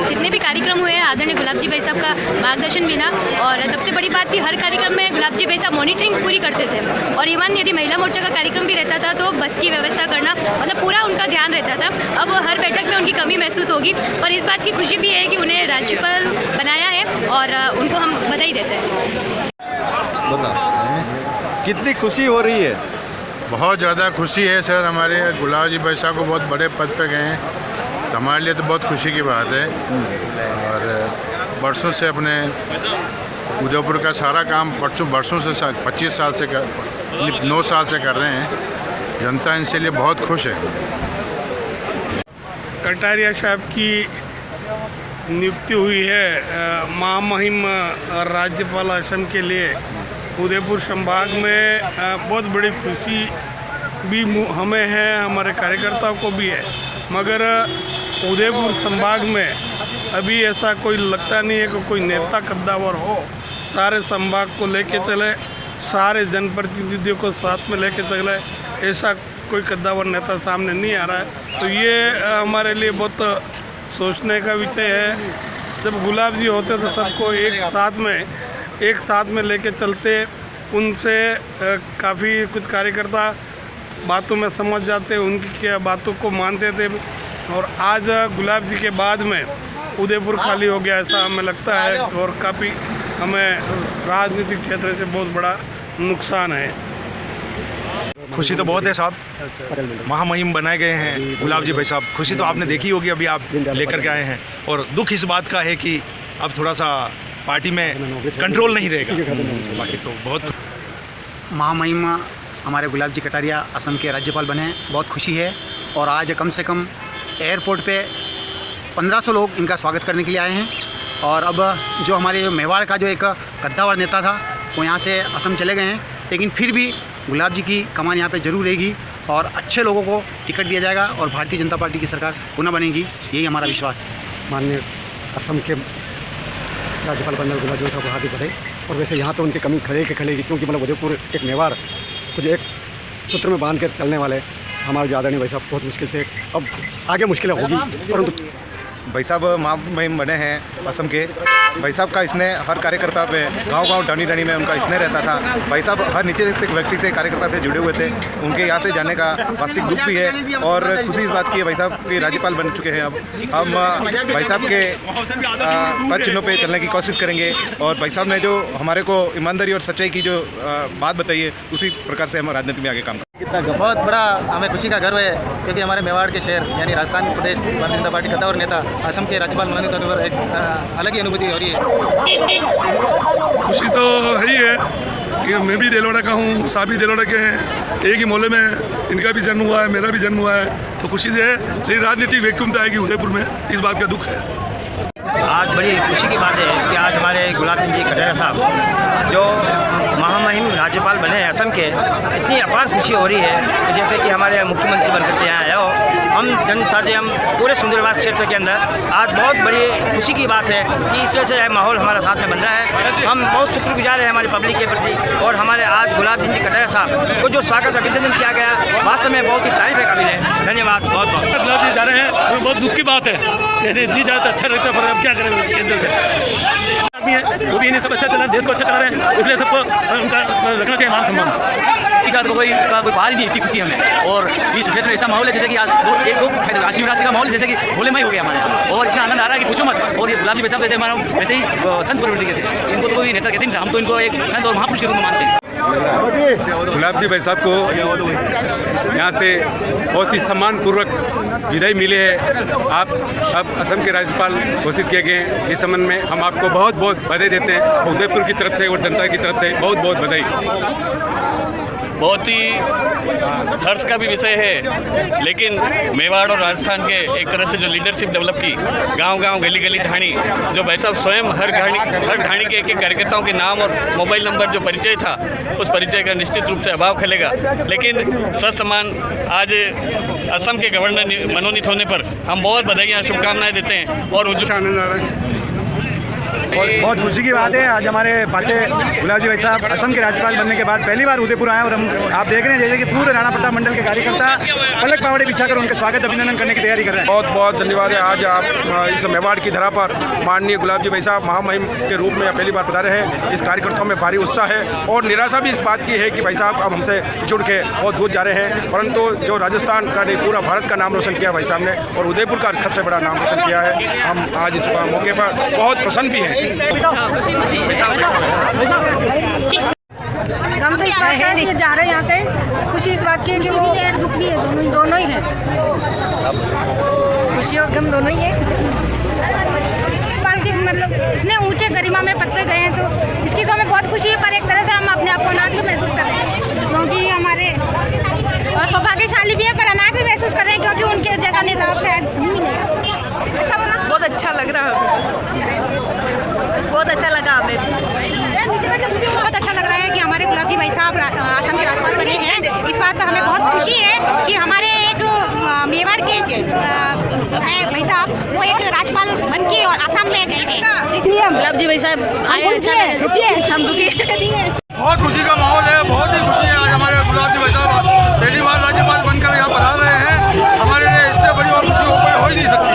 जितने भी कार्यक्रम हुए हैं आदरणीय गुलाब जी भाई साहब का मार्गदर्शन बिना, और सबसे बड़ी बात थी हर कार्यक्रम में गुलाब जी भाई साहब मॉनिटरिंग पूरी करते थे। और इवन यदि महिला मोर्चा का कार्यक्रम भी रहता था तो बस की व्यवस्था करना, मतलब पूरा उनका ध्यान रहता था। अब हर बैठक में उनकी कमी महसूस होगी, पर इस बात की खुशी भी है कि उन्हें राज्यपाल बनाया है और उनको हम बधाई देते हैं। कितनी खुशी हो रही है? बहुत ज़्यादा खुशी है सर। हमारे गुलाब जी भाई साहब को बहुत बड़े पद पे गए हैं, तो हमारे लिए तो बहुत खुशी की बात है। और बरसों से अपने उदयपुर का सारा काम बरसों से 25 साल से 9 साल से कर रहे हैं। जनता इनसे लिए बहुत खुश है। कटारिया साहब की नियुक्ति हुई है महामहिम राज्यपाल असम के लिए। उदयपुर संभाग में बहुत बड़ी खुशी भी हमें है, हमारे कार्यकर्ताओं को भी है, मगर उदयपुर संभाग में अभी ऐसा कोई लगता नहीं है कि कोई नेता कद्दावर हो। सारे संभाग को लेके चले, सारे जनप्रतिनिधियों को साथ में लेके चले, ऐसा कोई कद्दावर नेता सामने नहीं आ रहा है। तो ये हमारे लिए बहुत सोचने का विषय है। जब गुलाब जी होते तो सबको एक साथ में लेके चलते, उनसे काफ़ी कुछ कार्यकर्ता बातों में समझ जाते, उनकी क्या बातों को मानते थे। और आज गुलाब जी के बाद में उदयपुर खाली हो गया ऐसा हमें लगता है, और काफ़ी हमें राजनीतिक क्षेत्र से बहुत बड़ा नुकसान है। खुशी तो बहुत है साहब, महामहिम बनाए गए हैं गुलाब जी भाई साहब। खुशी तो आपने देखी होगी, अभी आप लेकर के आए हैं। और दुख इस बात का है कि अब थोड़ा सा पार्टी में कंट्रोल नहीं रहेगा, बाकी तो बहुत। महामहिम हमारे गुलाब जी कटारिया असम के राज्यपाल बने हैं, बहुत खुशी है। और आज कम से कम एयरपोर्ट पे 1500 लोग इनका स्वागत करने के लिए आए हैं। और अब जो हमारे मेवाड़ का जो एक कद्दावर नेता था वो यहाँ से असम चले गए हैं, लेकिन फिर भी गुलाब जी की कमान यहाँ पे जरूर रहेगी और अच्छे लोगों को टिकट दिया जाएगा और भारतीय जनता पार्टी की सरकार पुनः बनेगी, यही हमारा विश्वास है। माननीय असम के राज्यपाल बनने गुलाब जी साहब को हार्दिक बधाई। और वैसे यहाँ तो उनकी कमी खलेगी, क्योंकि मतलब उदयपुर एक मेवाड़ कुछ एक सूत्र में बांध कर चलने वाले हमारे ज़्यादा नहीं भाई साहब, बहुत मुश्किल से अब आगे मुश्किलें होगी, परंतु भाई साहब महामहिम बने हैं असम के। भाई साहब का स्नेह हर कार्यकर्ता पे गांव-गांव टनी में उनका स्नेह रहता था। भाई साहब हर नीचे व्यक्ति से कार्यकर्ता से जुड़े हुए थे, उनके यहाँ से जाने का वास्तविक दुख भी है। और खुशी इस बात की है भाई साहब के राज्यपाल बन चुके हैं। अब हम भाई साहब के पद चिन्हों पे चलने की कोशिश करेंगे। और भाई साहब ने जो हमारे को ईमानदारी और सच्चाई की जो बात बताई है, उसी प्रकार से हम राजनीति में आगे काम करेंगे। बहुत बड़ा हमें खुशी का गर्व है, क्योंकि हमारे मेवाड़ के शहर यानी राजस्थान प्रदेश भारतीय जनता पार्टी कद्दावर नेता असम के राज्यपाल बनने पर एक अलग ही अनुभूति हो रही है। खुशी तो है ही है कि मैं भी देलवाड़ा का हूँ, साहब भी देलवाड़ा के हैं, एक ही मोहल्ले में इनका भी जन्म हुआ है, मेरा भी जन्म हुआ है, तो खुशी से है। लेकिन राजनीतिक वैक्यूम तो आएगी उदयपुर में, इस बात का दुख है। आज बड़ी खुशी की बात है कि आज हमारे गुलाब चंद जी कटारिया साहब जो महामहिम राज्यपाल बने हैं असम के, इतनी अपार खुशी हो रही है कि जैसे कि हमारे मुख्यमंत्री बनकर के यहाँ आए हो। हम जनसाथी हम पूरे सुंदरबाग क्षेत्र के अंदर आज बहुत बड़ी खुशी की बात है कि इस वजह से माहौल हमारा साथ में बन रहा है। हम बहुत शुक्रगुजार हैं हमारी पब्लिक के प्रति। और हमारे आज गुलाब चंद जी कटारिया साहब को जो स्वागत अभिनंदन किया गया, वास्तव में बहुत ही तारीफ है काबिल है। धन्यवाद, बहुत बहुत। गुलाब जी जा रहे हैं, वो बहुत दुख की बात है, इतनी ज़्यादा अच्छा लगता है, पर अब क्या करें, केंद्र से आदमी है वो भी इन्हें सब अच्छा चला, देश को अच्छा चला रहे हैं, इसलिए सबको उनका रखना चाहिए मान सम्मान। एक कोई बात ही नहीं, इतनी खुशी हमें। और इस क्षेत्र में ऐसा माहौल है जैसे कि आज महाशिवरात्रि का माहौल है, जैसे कि भोलेमय हो गया हमारे यहाँ, और इतना आनंद आ रहा है कि पूछो मत। और ये गुलाब जी भाई साहब जैसे हमारा वैसे ही संत प्रवृत्ति के थे, इनको तो कोई नेता कहते नहीं था, हम तो इनको एक संत और महापुरुष के रूप में मानते हैं। गुलाब जी भाई साहब को यहाँ से बहुत ही सम्मानपूर्वक विदाई मिली है। आप अब असम के राज्यपाल घोषित किए गए हैं। इस संबंध में हम आपको बहुत बहुत बधाई देते हैं, उदयपुर की तरफ से और जनता की तरफ से बहुत बहुत बधाई। बहुत ही हर्ष का भी विषय है, लेकिन मेवाड़ और राजस्थान के एक तरह से जो लीडरशिप डेवलप की, गांव-गांव गली-गली ढाणी, जो भाई साहब स्वयं हर ढाणी के एक कार्यकर्ताओं के नाम और मोबाइल नंबर जो परिचय था, उस परिचय का निश्चित रूप से अभाव खलेगा। लेकिन ससम्मान आज असम के गवर्नर मनोनीत होने पर हम बहुत बधाइयाँ शुभकामनाएँ देते हैं और आनंद आ रहा है। बहुत खुशी की बात है, आज हमारे पाटे गुलाब जी भाई साहब असम के राज्यपाल बनने के बाद पहली बार उदयपुर आए, और हम आप देख रहे हैं जैसे कि पूरे राणा प्रताप मंडल के कार्यकर्ता पलक पावड़े बिछाकर उनका स्वागत अभिनंदन करने की तैयारी कर रहे हैं। बहुत बहुत धन्यवाद है। आज आप इस मेवाड़ की धरा पर माननीय गुलाब जी भाई साहब महामहिम के रूप में पहली बार पधारे हैं। इस कार्यकर्ताओं में भारी उत्साह है और निराशा भी इस बात की है कि भाई साहब अब हमसे जुड़ के बहुत दूर जा रहे हैं, परंतु जो राजस्थान का नहीं पूरा भारत का नाम रोशन किया भाई साहब ने, और उदयपुर का सबसे बड़ा नाम रोशन किया है। हम आज इस मौके पर बहुत प्रसन्न भी हैं। गम तो इस बात का है कि जा रहे हैं यहाँ से, खुशी इस बात की है कि वो दुख भी है, दोनों ही हैं, खुशी और गम दोनों ही है। मतलब इतने ऊंचे गरिमा में पद पे गए हैं, तो इसकी तो हमें बहुत खुशी है, पर एक तरह से हम अपने आप को अनाथ भी महसूस कर रहे हैं, क्योंकि हमारे और सौभाग्यशाली भी है, पर अनाथ भी महसूस कर रहे हैं, क्योंकि उनके जगह नेता शायद अच्छा बना। बहुत अच्छा लग रहा है, बहुत अच्छा लगा हमें, बहुत अच्छा लग रहा है कि हमारे गुलाब जी भाई साहब असम के राज्यपाल बने हैं। इस बात पर हमें बहुत खुशी है कि हमारे एक मेवाड़ के भाई साहब वो एक राज्यपाल बन के और असम में गए हैं, इसलिए हम गुलाब जी भाई साहब आए, अच्छा हम दुखी। बहुत खुशी का माहौल है, बहुत ही खुशी है। आज हमारे गुलाब जी भाई साहब पहली बार राज्यपाल बनकर यहाँ पधार रहे हैं। हमारे लिए इससे बड़ी और खुशी हो ही नहीं सकती।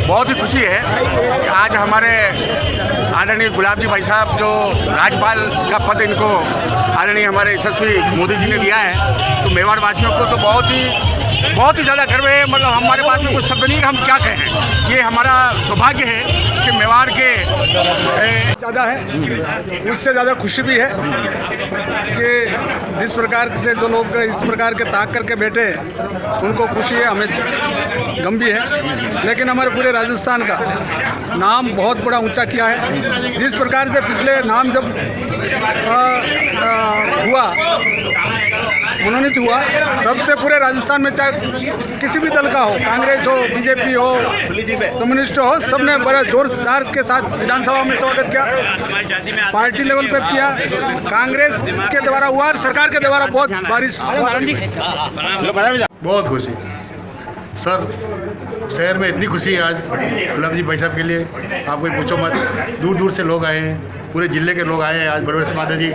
बहुत ही खुशी है कि आज हमारे आदरणीय गुलाब जी भाई साहब जो राज्यपाल का पद इनको आदरणीय हमारे यशस्वी मोदी जी ने दिया है, तो मेवाड़ वासियों को तो बहुत ही ज़्यादा गर्व है। मतलब हमारे पास में कुछ शब्द नहीं, हम क्या कहें। ये हमारा सौभाग्य है कि मेवाड़ के ज़्यादा है, उससे ज़्यादा खुशी भी है कि जिस प्रकार से जो लोग इस प्रकार के ताक करके बैठे, उनको खुशी है, हमें गम भी है। लेकिन हमारे पूरे राजस्थान का नाम बहुत बड़ा ऊंचा किया है। जिस प्रकार से पिछले नाम जब मनोनीत हुआ, तब से पूरे राजस्थान में चाहे किसी भी दल का हो, कांग्रेस हो, बीजेपी हो, कम्युनिस्ट हो, सब ने बड़ा जोरदार के साथ विधानसभा में स्वागत किया, पार्टी लेवल पे किया। कांग्रेस के द्वारा हुआ और सरकार के द्वारा बहुत बारिश। बहुत खुशी सर, शहर में इतनी खुशी है आज गुलाब जी भाई साहब के लिए, आप कोई पूछो मत। दूर दूर से लोग आए हैं, पूरे जिले के लोग आए हैं। आज बड़वर महादेव जी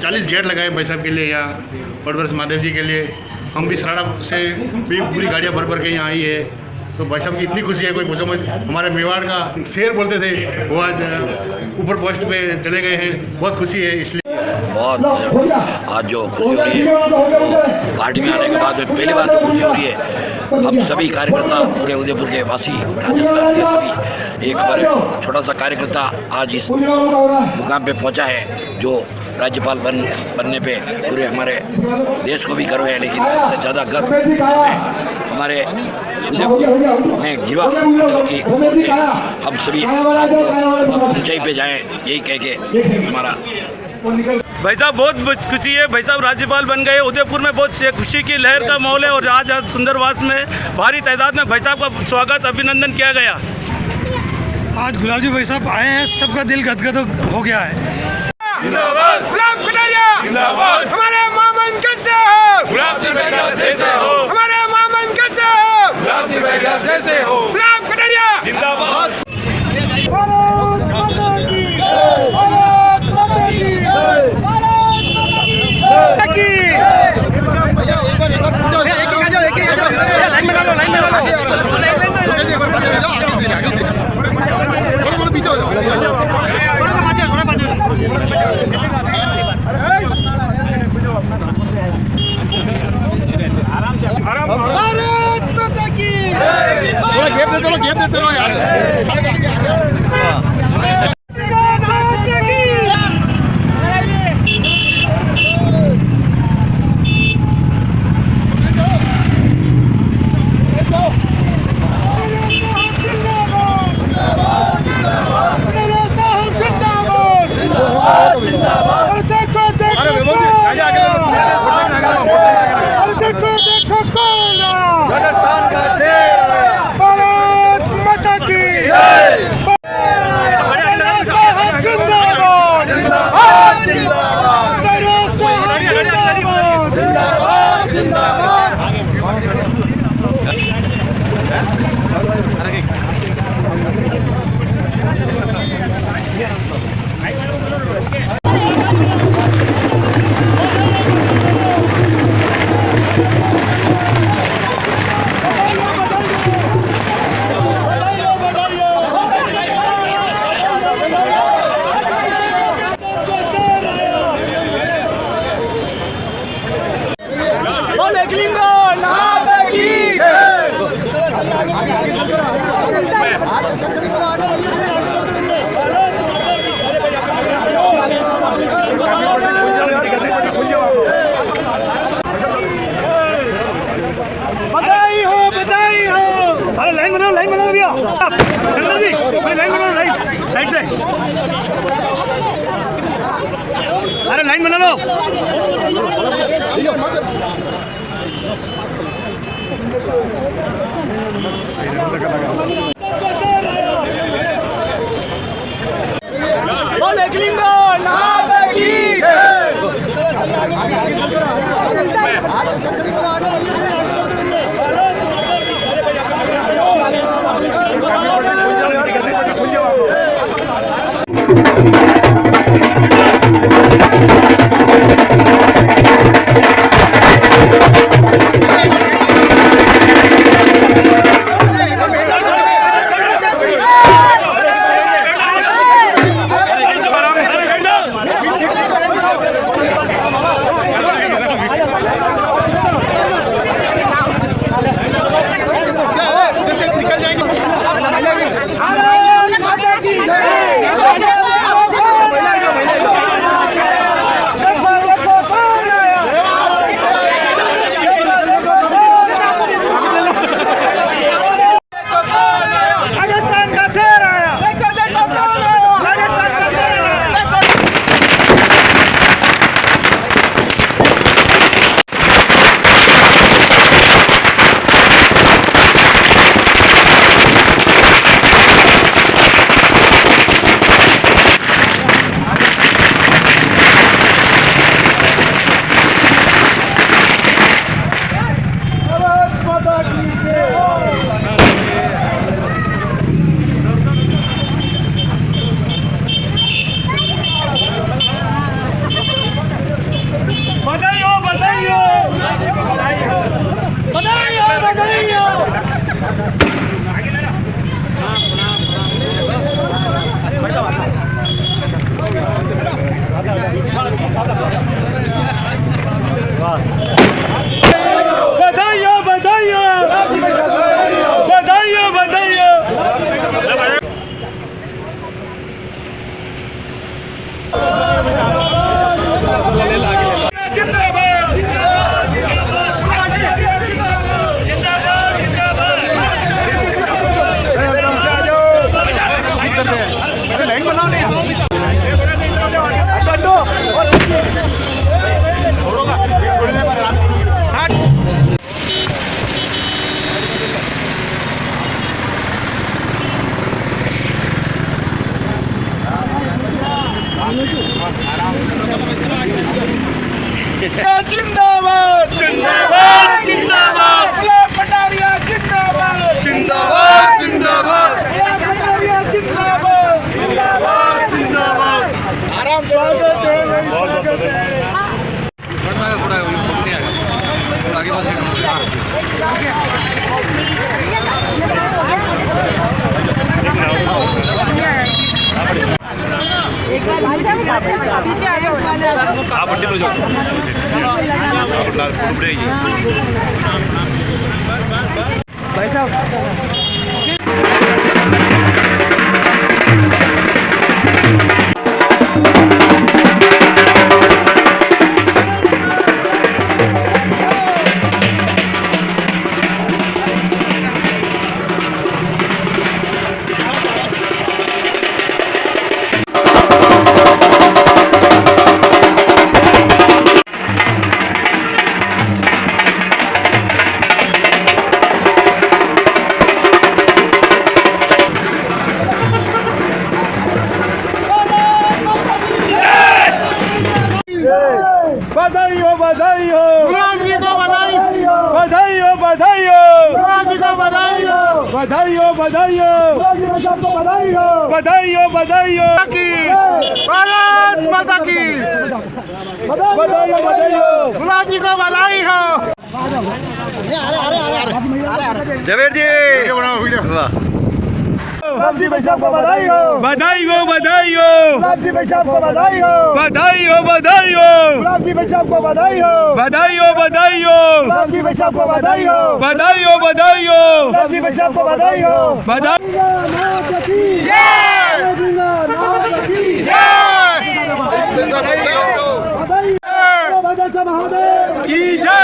40 गेट लगाए भाई साहब के लिए, यहाँ बड़वर महादेव जी के लिए। हम भी सराड़ा से भी पूरी गाड़ियाँ भर के यहाँ आई है, तो भाई साहब की इतनी खुशी है कोई पूछो मत। हमारे मेवाड़ का शेर बोलते थे, वो आज ऊपर पोस्ट पे चले गए हैं, बहुत खुशी है। इसलिए बहुत आज जो खुशी हो रही है, पार्टी में आने के बाद में पहली बार तो खुशी हो रही है। हम सभी कार्यकर्ता पूरे उदयपुर के वासी, राजस्थान के सभी, एक हमारे छोटा सा कार्यकर्ता आज इस मुकाम पे पहुंचा है, जो राज्यपाल बनने पे पूरे हमारे देश को भी गर्व है, लेकिन सबसे ज़्यादा गर्व हमारे उदयपुर में गिरवा कि हम सभी ऊंचाई पे जाएं, यही कह के हमारा भाई साहब बहुत खुशी है। भाई साहब राज्यपाल बन गए, उदयपुर में बहुत खुशी की लहर का माहौल है, और आज सुंदरवास में भारी तादाद में भाई साहब का स्वागत अभिनंदन किया गया। आज गुलाब जी भाई साहब आए हैं, सबका दिल गदगद हो गया है। जिंदाबाद गुलाब कटारिया, जिंदाबाद हमारे मामन कैसे हो, गुलाब जी भाई साहब जैसे हो, हमारे मामन कैसे हो, गुलाब जी भाई साहब जैसे हो, गुलाब कटारिया जिंदाबाद। लाइन में साइड से, अरे लाइन बना लो। जिंदाबाद जिंदाबाद जिंदाबाद पटारिया जिंदाबाद जिंदाबाद जिंदाबाद पटारिया जिंदाबाद जिंदाबाद जिंदाबाद आराम स्वागत है स्वागत है आगे पास एक बार पीछे आ जाओ आप बंडी पर जाओ भाई साहब बधाई हो बधाई हो गुलाब जी को बधाई बधाई हो बधाई हो गुलाब जी को बधाई हो बधाई हो बधाई हो गुलाब जी को सबको बधाई हो बधाई हो बधाई हो भारत माता की बधाई हो बधाई हो गुलाब जी को बधाई हो जवेद जी वाह गुलाब जी भाई साहब को बधाई हो बधाई हो बधाई हो गुलाब जी भाई साहब को बधाई हो बधाई हो बधाई हो गुलाब जी भाई साहब को बधाई हो बधाई हो बधाई हो गुलाब जी भाई साहब को बधाई हो बधाई हो बधाई हो गुलाब जी भाई साहब को बधाई हो बधाई महादेव की जय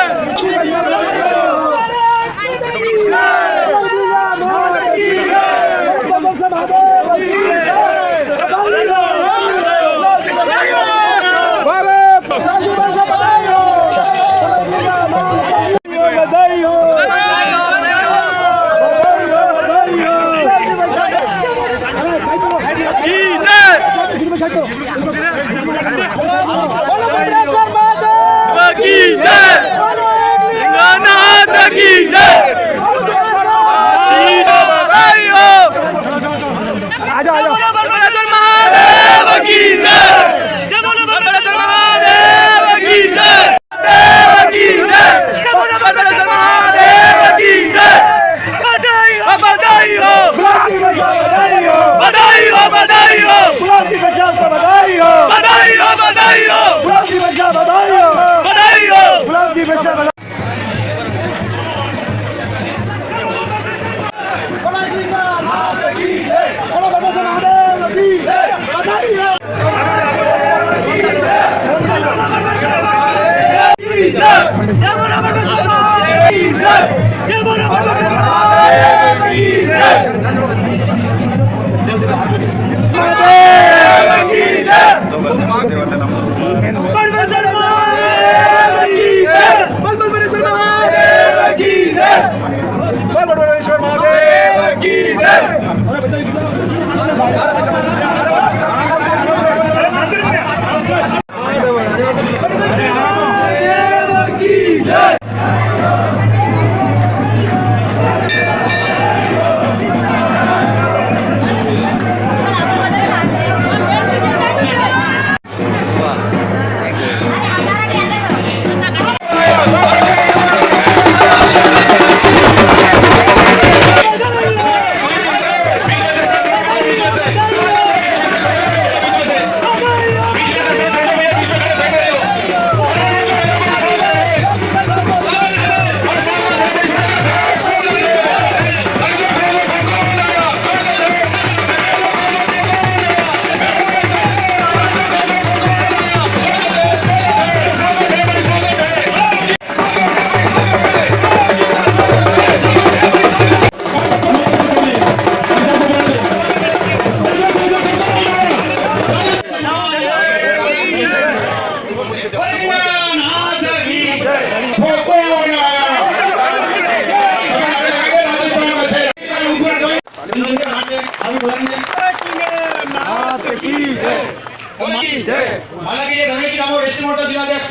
हालांकि ये रमेश जी डामोर एसटी मोर्चा जिलाध्यक्ष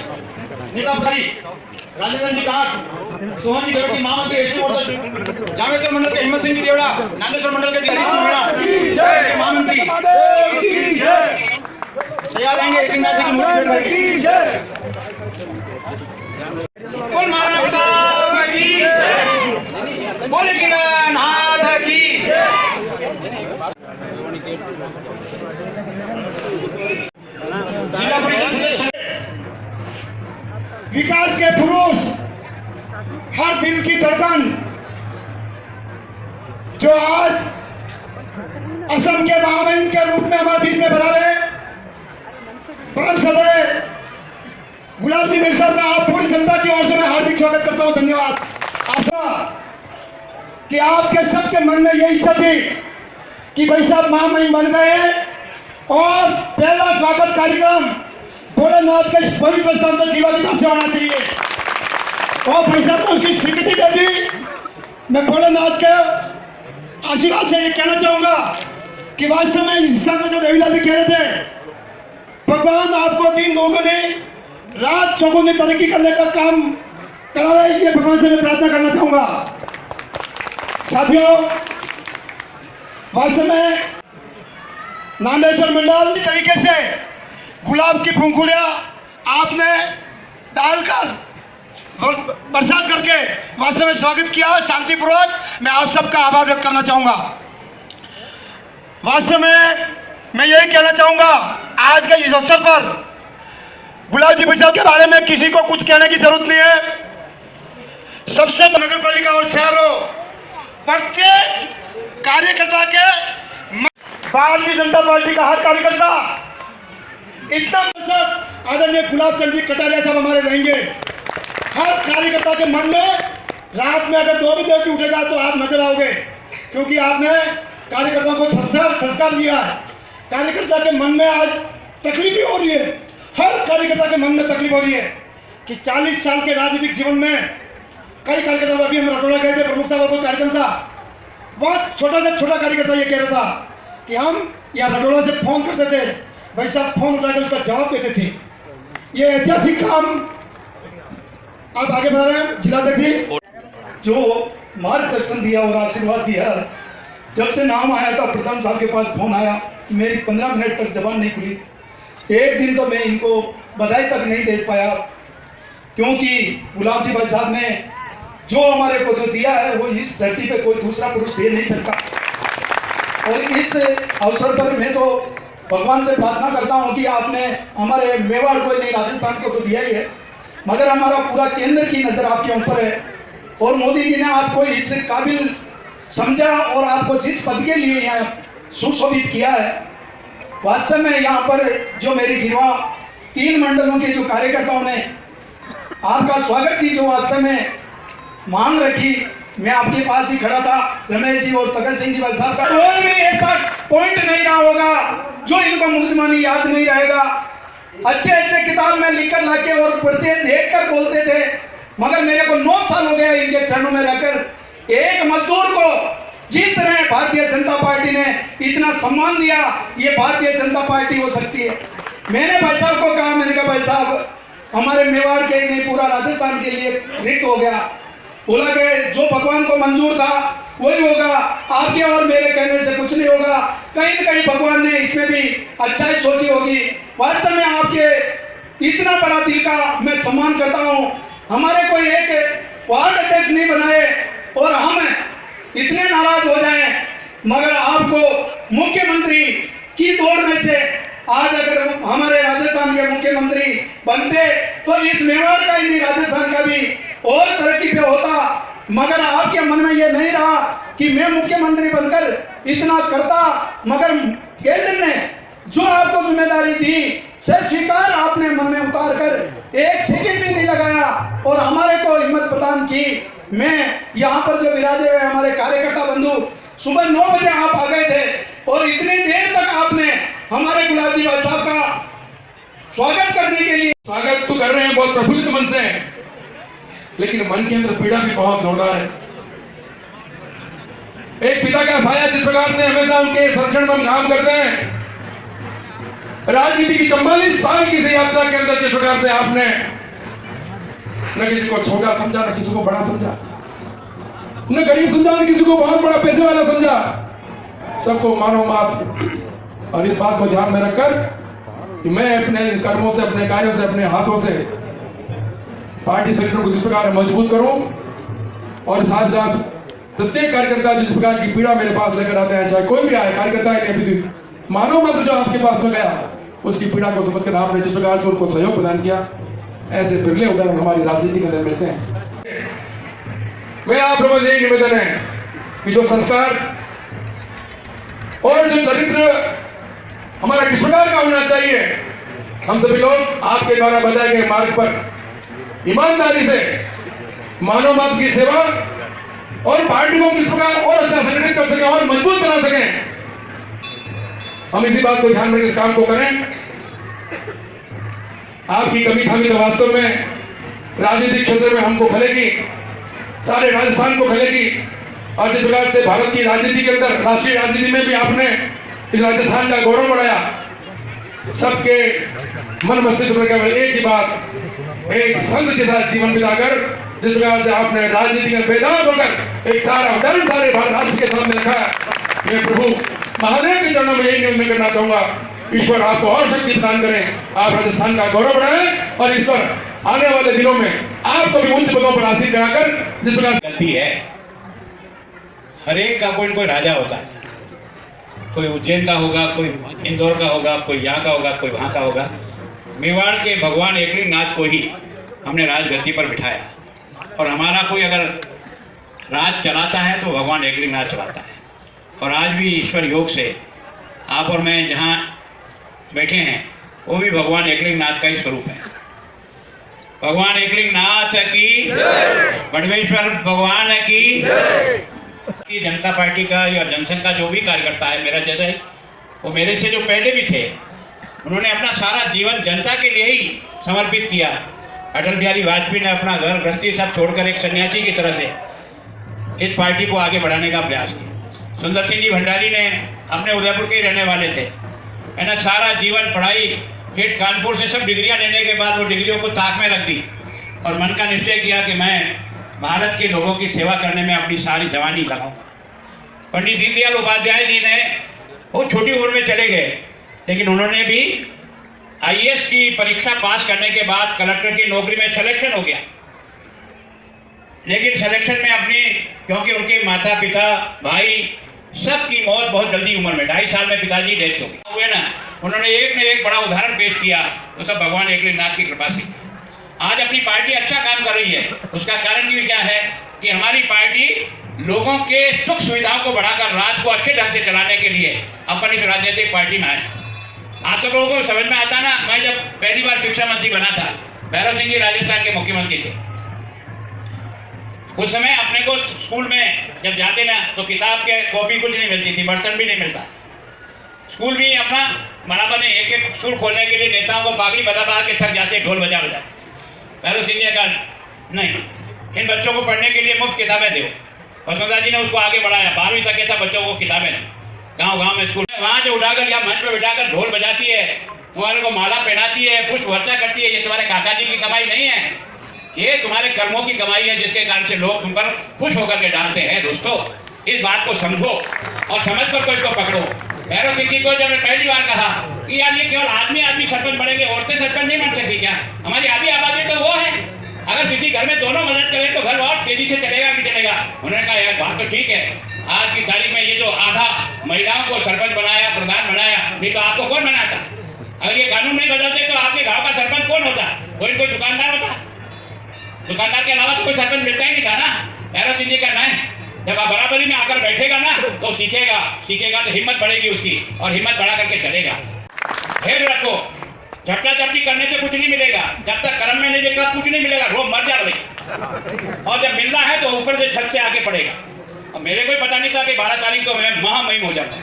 नेता प्रभारी राजेंद्र जी काट सोहन जी गरुड़ की महामंत्री एसटी मोर्चा जामेश्वर मंडल के हिम्मत सिंह जी देवड़ा नागेश्वर मंडल के हरीश जी मीणा महामंत्री तैयार रहेंगे एक नाथ की मूर्ति भेंट करेंगे कौन महाराणा प्रताप की बोले कि नाथ की जिला परिषद सदस्य विकास के पुरुष हर दिल की धड़कन जो आज असम के महामहिम के रूप में हमारे बीच में बता रहे परम सदय गुलाब जी मिश्रा का आप पूरी जनता की ओर से मैं हार्दिक स्वागत करता हूं। धन्यवाद आपका कि आपके सबके मन में यही इच्छा थी कि भाई साहब महामहिम बन गए और पहला स्वागत कार्यक्रम भोलेनाथ के पवित्र स्थान पर दीवा की तरफ से होना चाहिए और भाई साहब को उसकी स्वीकृति दे दी। मैं भोलेनाथ के आशीर्वाद से ये कहना चाहूंगा कि वास्तव में इस स्थान में जो रविलाल जी कह रहे थे भगवान आपको दिन दोगुनी रात चौगुनी तरक्की करने का काम करा रहे, ये भगवान से मैं प्रार्थना करना चाहूंगा। साथियों वास्तव में नागेश्वर मंडल तरीके से गुलाब की पंखुड़ियाँ आपने डालकर और बरसात करके वास्तव में स्वागत किया शांतिपूर्वक। मैं आप सबका आभार व्यक्त करना चाहूँगा। वास्तव में मैं यही कहना चाहूँगा आज के इस अवसर पर गुलाब जी भाई साहब के बारे में किसी को कुछ कहने की जरूरत नहीं है। सबसे नगर पालिका और शहरों प्रत्येक कार्यकर्ता के भारतीय जनता पार्टी का हर कार्यकर्ता इतना आदरणीय गुलाब चंद जी कटारिया साहब हमारे रहेंगे। हर कार्यकर्ता के मन में रात में अगर 2 बजे भी उठेगा तो आप नजर आओगे, क्योंकि आपने कार्यकर्ताओं को संस्कार दिया है। कार्यकर्ता के मन में आज तकलीफ भी हो रही है, हर कार्यकर्ता के मन में तकलीफ हो रही है कि 40 साल के राजनीतिक जीवन में कई कार्यकर्ता, अभी हम रटोड़ा गए थे, प्रमुख साहब को कार्यक्रम था, वहाँ छोटा से छोटा कार्यकर्ता ये कह रहा था कि हम या रटोड़ा से फोन करते थे भाई साहब फोन उठाकर उसका जवाब देते थे। ये ऐतिहासिक काम आप आगे बढ़ा रहे हैं जिलाध्यक्ष जी, जो मार्गदर्शन दिया और आशीर्वाद दिया। जब से नाम आया था प्रधान साहब के पास फोन आया, मेरी 15 मिनट तक जबान नहीं खुली। एक दिन तो मैं इनको बधाई तक नहीं दे पाया, क्योंकि गुलाब जी भाई साहब ने जो हमारे को जो दिया है वो इस धरती पे कोई दूसरा पुरुष दे नहीं सकता। और इस अवसर पर मैं तो भगवान से प्रार्थना करता हूँ कि आपने हमारे मेवाड़ को नहीं, राजस्थान को तो दिया ही है, मगर हमारा पूरा केंद्र की नज़र आपके ऊपर है। और मोदी जी ने आपको इस काबिल समझा और आपको जिस पद के लिए यहाँ सुशोभित किया है, वास्तव में यहाँ पर जो मेरी गिरवा 3 मंडलों के जो कार्यकर्ताओं ने आपका स्वागत की, जो वास्तव में मांग रखी, मैं आपके पास ही खड़ा था, रमेश जी और तगत सिंह जी भाई साहब का कोई भी ऐसा पॉइंट नहीं रहा होगा जो इनको मुजमानी याद नहीं रहेगा। अच्छे अच्छे किताब में लिख कर लाके और पढ़ते देख कर बोलते थे, मगर मेरे को 9 साल हो गया इनके चरणों में रहकर। एक मजदूर को जिस तरह भारतीय जनता पार्टी ने इतना सम्मान दिया, ये भारतीय जनता पार्टी हो सकती है। मैंने भाई साहब को कहा, मैंने कहा भाई साहब हमारे मेवाड़ के नहीं पूरा राजस्थान के लिए रिक्त हो गया। बोला कि जो भगवान को मंजूर था वही होगा, आपके और मेरे कहने से कुछ नहीं होगा। कहीं न कहीं भगवान ने इसमें भी अच्छाई सोची होगी। वास्तव में आपके इतना बड़ा दिल का मैं सम्मान करता हूँ। हमारे कोई एक वार्ड अध्यक्ष नहीं बनाए और हम इतने नाराज हो जाएं, मगर आपको मुख्यमंत्री की दौड़ में से आज अगर हमारे राजस्थान के मुख्यमंत्री बनते तो इस मेवाड़ का ही नहीं, राजस्थान का भी और तरक्की पे होता। मगर आपके मन में ये नहीं रहा कि मैं मुख्यमंत्री बनकर इतना करता, मगर केंद्र ने जो आपको जिम्मेदारी दी से स्वीकार आपने मन में उतार कर 1 सेकंड भी नहीं लगाया और हमारे को हिम्मत प्रदान की। मैं यहाँ पर जो विराजे हुए हमारे कार्यकर्ता बंधु, सुबह 9 बजे आप आ गए थे और इतनी देर तक आपने हमारे गुलाब जी भाई साहब का स्वागत करने के लिए स्वागत तो कर रहे हैं बहुत प्रफुल्लित मन से, लेकिन मन के अंदर पीड़ा भी बहुत जोरदार है। एक पिता का साया जिस प्रकार से हमेशा उनके संरक्षण में हम काम करते हैं, राजनीति की 44 साल की यात्रा के अंदर जिस प्रकार से आपने न किसी को छोटा समझा, न किसी को बड़ा समझा, न गरीब समझा, न किसी को बहुत बड़ा पैसे वाला समझा, सबको मानो मात। और इस बात को ध्यान में रखकर कि मैं अपने कर्मों से, अपने कार्यों से, अपने हाथों से पार्टी सेक्टर को जिस प्रकार मजबूत करूं और साथ साथ प्रत्येक कार्यकर्ता जिस प्रकार की पीड़ा मेरे पास लेकर आते हैं, चाहे कोई भी आए, कार्यकर्ता है नहीं, मानव मात्र जो आपके पास में गया उसकी पीड़ा को समझकर आपने जिस प्रकार से उनको सहयोग प्रदान किया, ऐसे बिरले उदाहरण हमारी राजनीति के अंदर मिलते हैं। मेरा आप लोगों से यही निवेदन है कि जो संस्कार और जो चरित्र हमारा किस प्रकार का होना चाहिए, हम सभी लोग आपके द्वारा बताए गए मार्ग पर ईमानदारी से मानव मात्र की सेवा और पार्टी को किस प्रकार और अच्छा संगठित कर सकें और मजबूत बना सकें, हम इसी बात को ध्यान में इस काम को करें। आपकी कमी खामी तो वास्तव में राजनीतिक क्षेत्र में हमको खलेगी, सारे राजस्थान को खलेगी। और जिस प्रकार से भारत की राजनीति के अंदर, राष्ट्रीय राजनीति में भी आपने इस राजस्थान का गौरव बढ़ाया, सबके मन मस्तिष्क में केवल एक ही बात, एक संत जैसा जीवन बिताकर जिस प्रकार से आपने राजनीति में बेदाग होकर एक सारा उदाहरण सारे भारत राष्ट्र के सामने रखा है। मैं प्रभु महादेव के चरणों में यही निवेदन करना चाहूंगा, ईश्वर आपको और शक्ति प्रदान करें, आप राजस्थान का गौरव बढ़ाएं और ईश्वर आने वाले दिनों में आपको भी उच्च पदों पर आसीन कराकर जिस प्रकार गलती है। हर एक का कोई न कोई राजा होता है, कोई उज्जैन का होगा, कोई इंदौर का होगा, कोई यहाँ का होगा, कोई वहाँ का होगा। मेवाड़ के भगवान एकलिंगनाथ को ही हमने राजगद्दी पर बिठाया और हमारा कोई अगर राज चलाता है तो भगवान एकलिंगनाथ चलाता है। और आज भी ईश्वर योग से आप और मैं जहाँ बैठे हैं वो भी भगवान एकलिंगनाथ का ही स्वरूप है। भगवान एकलिंगनाथ की बड़वेश्वर भगवान की जनता पार्टी का या जनसंघ का जो भी कार्यकर्ता है मेरा जैसा ही, वो मेरे से जो पहले भी थे, उन्होंने अपना सारा जीवन जनता के लिए ही समर्पित किया। अटल बिहारी वाजपेयी ने अपना घर गृहस्थी सब छोड़कर एक सन्यासी की तरह से इस पार्टी को आगे बढ़ाने का प्रयास किया। सुंदर सिंह जी भंडारी ने अपने उदयपुर के ही रहने वाले थे, है ना, सारा जीवन पढ़ाई, फिर कानपुर से सब डिग्रियां लेने के बाद वो डिग्रियों को ताक में रख दी और मन का निश्चय किया कि मैं भारत के लोगों की सेवा करने में अपनी सारी जवानी लगाऊंगा। पंडित दीनदयाल उपाध्याय जी ने वो छोटी उम्र में चले गए, लेकिन उन्होंने भी IAS की परीक्षा पास करने के बाद कलेक्टर की नौकरी में सिलेक्शन हो गया, लेकिन सिलेक्शन में अपनी, क्योंकि उनके माता पिता भाई सबकी मौत बहुत जल्दी उम्र में 2.5 साल में पिताजी डेथ हो गए हुए ना, उन्होंने एक ने एक बड़ा उदाहरण पेश किया, तो सब भगवान एकनाथ की कृपा से। आज अपनी पार्टी अच्छा काम कर रही है, उसका कारण भी क्या है कि हमारी पार्टी लोगों के सुख सुविधाओं को बढ़ाकर राज्य को अच्छे ढंग से चलाने के लिए अपन इस राजनीतिक पार्टी में आए। आप सब लोगों को समझ में आता ना, मैं जब पहली बार शिक्षा मंत्री बना था, भैरव सिंह जी राजस्थान के मुख्यमंत्री थे, उस समय अपने को स्कूल में जब जाते ना तो किताब के कॉपी कुछ नहीं मिलती थी, बर्तन भी नहीं मिलता। स्कूल भी अपना बराबर ने एक एक स्कूल खोलने के लिए नेताओं को पागड़ी बता के थक जाते, ढोल बजा बजा। भैरव सिंह जी का नहीं, इन बच्चों को पढ़ने के लिए मुफ्त किताबें दो। वसुंधरा जी ने उसको आगे बढ़ाया, 12वीं तक के सब बच्चों को किताबें दी, गांव-गांव में स्कूल वहाँ से उठाकर या मंच पर बिठाकर ढोल बजाती है, तुम्हारे को माला पहनाती है, पुष्प वर्षा करती है। ये तुम्हारे काका जी की कमाई नहीं है, ये तुम्हारे कर्मों की कमाई है, जिसके कारण से लोग तुम पर खुश होकर के डालते हैं। दोस्तों, इस बात को समझो और समझ कर इसको पकड़ो। भैरव सिंह जी को जब मैं पहली बार कहा कि यार ये केवल आदमी सरपंच बनेंगे, औरतें सरपंच नहीं बन सकती क्या? हमारी आधी आबादी तो वो है, अगर किसी घर में दोनों मदद करें तो घर और तेजी से चलेगा कि चलेगा? उन्होंने कहा यार बात तो ठीक है, आज की तारीख में ये जो आधा महिलाओं को सरपंच बनाया, प्रधान बनाया, नहीं तो आपको कौन बनाता? अगर ये कानून नहीं बदलते तो आपके गाँव का सरपंच कौन होता? कोई दुकानदार होता? दुकानदार के अलावा तो कोई सरपंच मिलता ही नहीं था ना। भैरव सिंह जी का नहीं, जब आप बराबरी में आकर बैठेगा ना तो सीखेगा तो हिम्मत बढ़ेगी उसकी, और हिम्मत बढ़ा करके चलेगा। धैर्य रखो, झपटा झपटी करने से कुछ नहीं मिलेगा, जब तक कर्म में नहीं लिखा कुछ नहीं मिलेगा, रोज मर जा रही। और जब मिलना है तो ऊपर से छत से आके पड़ेगा। और मेरे को पता नहीं था कि 12 तारीख को मैं महामहिम हो जाता।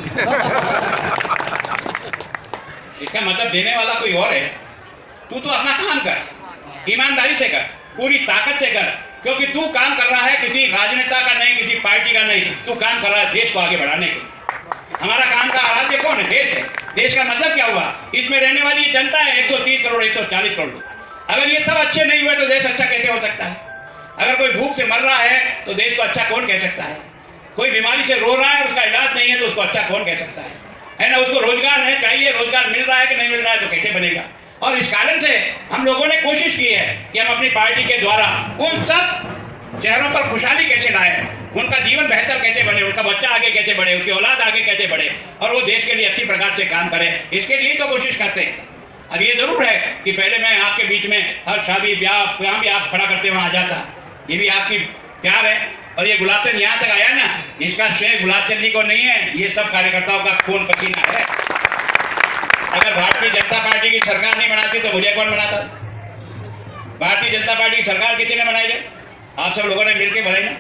इसका मतलब देने वाला कोई और है। तू तो अपना काम कर, ईमानदारी से कर, पूरी ताकत से कर, क्योंकि तू काम कर रहा है किसी राजनेता का नहीं, किसी पार्टी का नहीं, तू काम कर रहा है देश को आगे बढ़ाने के लिए। हमारा काम का आराध्य कौन है? देश है। देश का मतलब क्या हुआ? इसमें रहने वाली जनता है 130 करोड़ 140 करोड़ लोग। अगर ये सब अच्छे नहीं हुए तो देश अच्छा कैसे हो सकता है? अगर कोई भूख से मर रहा है तो देश को अच्छा कौन कह सकता है? कोई बीमारी से रो रहा है, उसका इलाज नहीं है तो उसको अच्छा कौन कह सकता है ना? उसको रोजगार है चाहिए, रोजगार मिल रहा है कि नहीं मिल रहा है तो कैसे बनेगा? और इस कारण से हम लोगों ने कोशिश की है कि हम अपनी पार्टी के द्वारा उन सब चेहरों पर खुशहाली कैसे लाएं, उनका जीवन बेहतर कैसे बने, उनका बच्चा आगे कैसे बढ़े, उनकी औलाद आगे कैसे बढ़े, और वो देश के लिए अच्छी प्रकार से काम करे। इसके लिए तो कोशिश करते हैं। अब ये जरूर है कि पहले मैं आपके बीच में हर शादी ब्याह जहाँ भी आप खड़ा करते वहाँ आ जाता, ये भी आपकी प्यार है। और ये गुलाबचंद यहाँ तक आया ना, इसका श्रेय गुलाबचंद जी को नहीं है, ये सब कार्यकर्ताओं का खून पसीना है। अगर भारतीय जनता पार्टी की सरकार नहीं बनाती तो मुझे कौन बनाता? भारतीय जनता पार्टी की सरकार किसी ने बनाई है? आप सब लोगों ने मिलकर बनाई ना।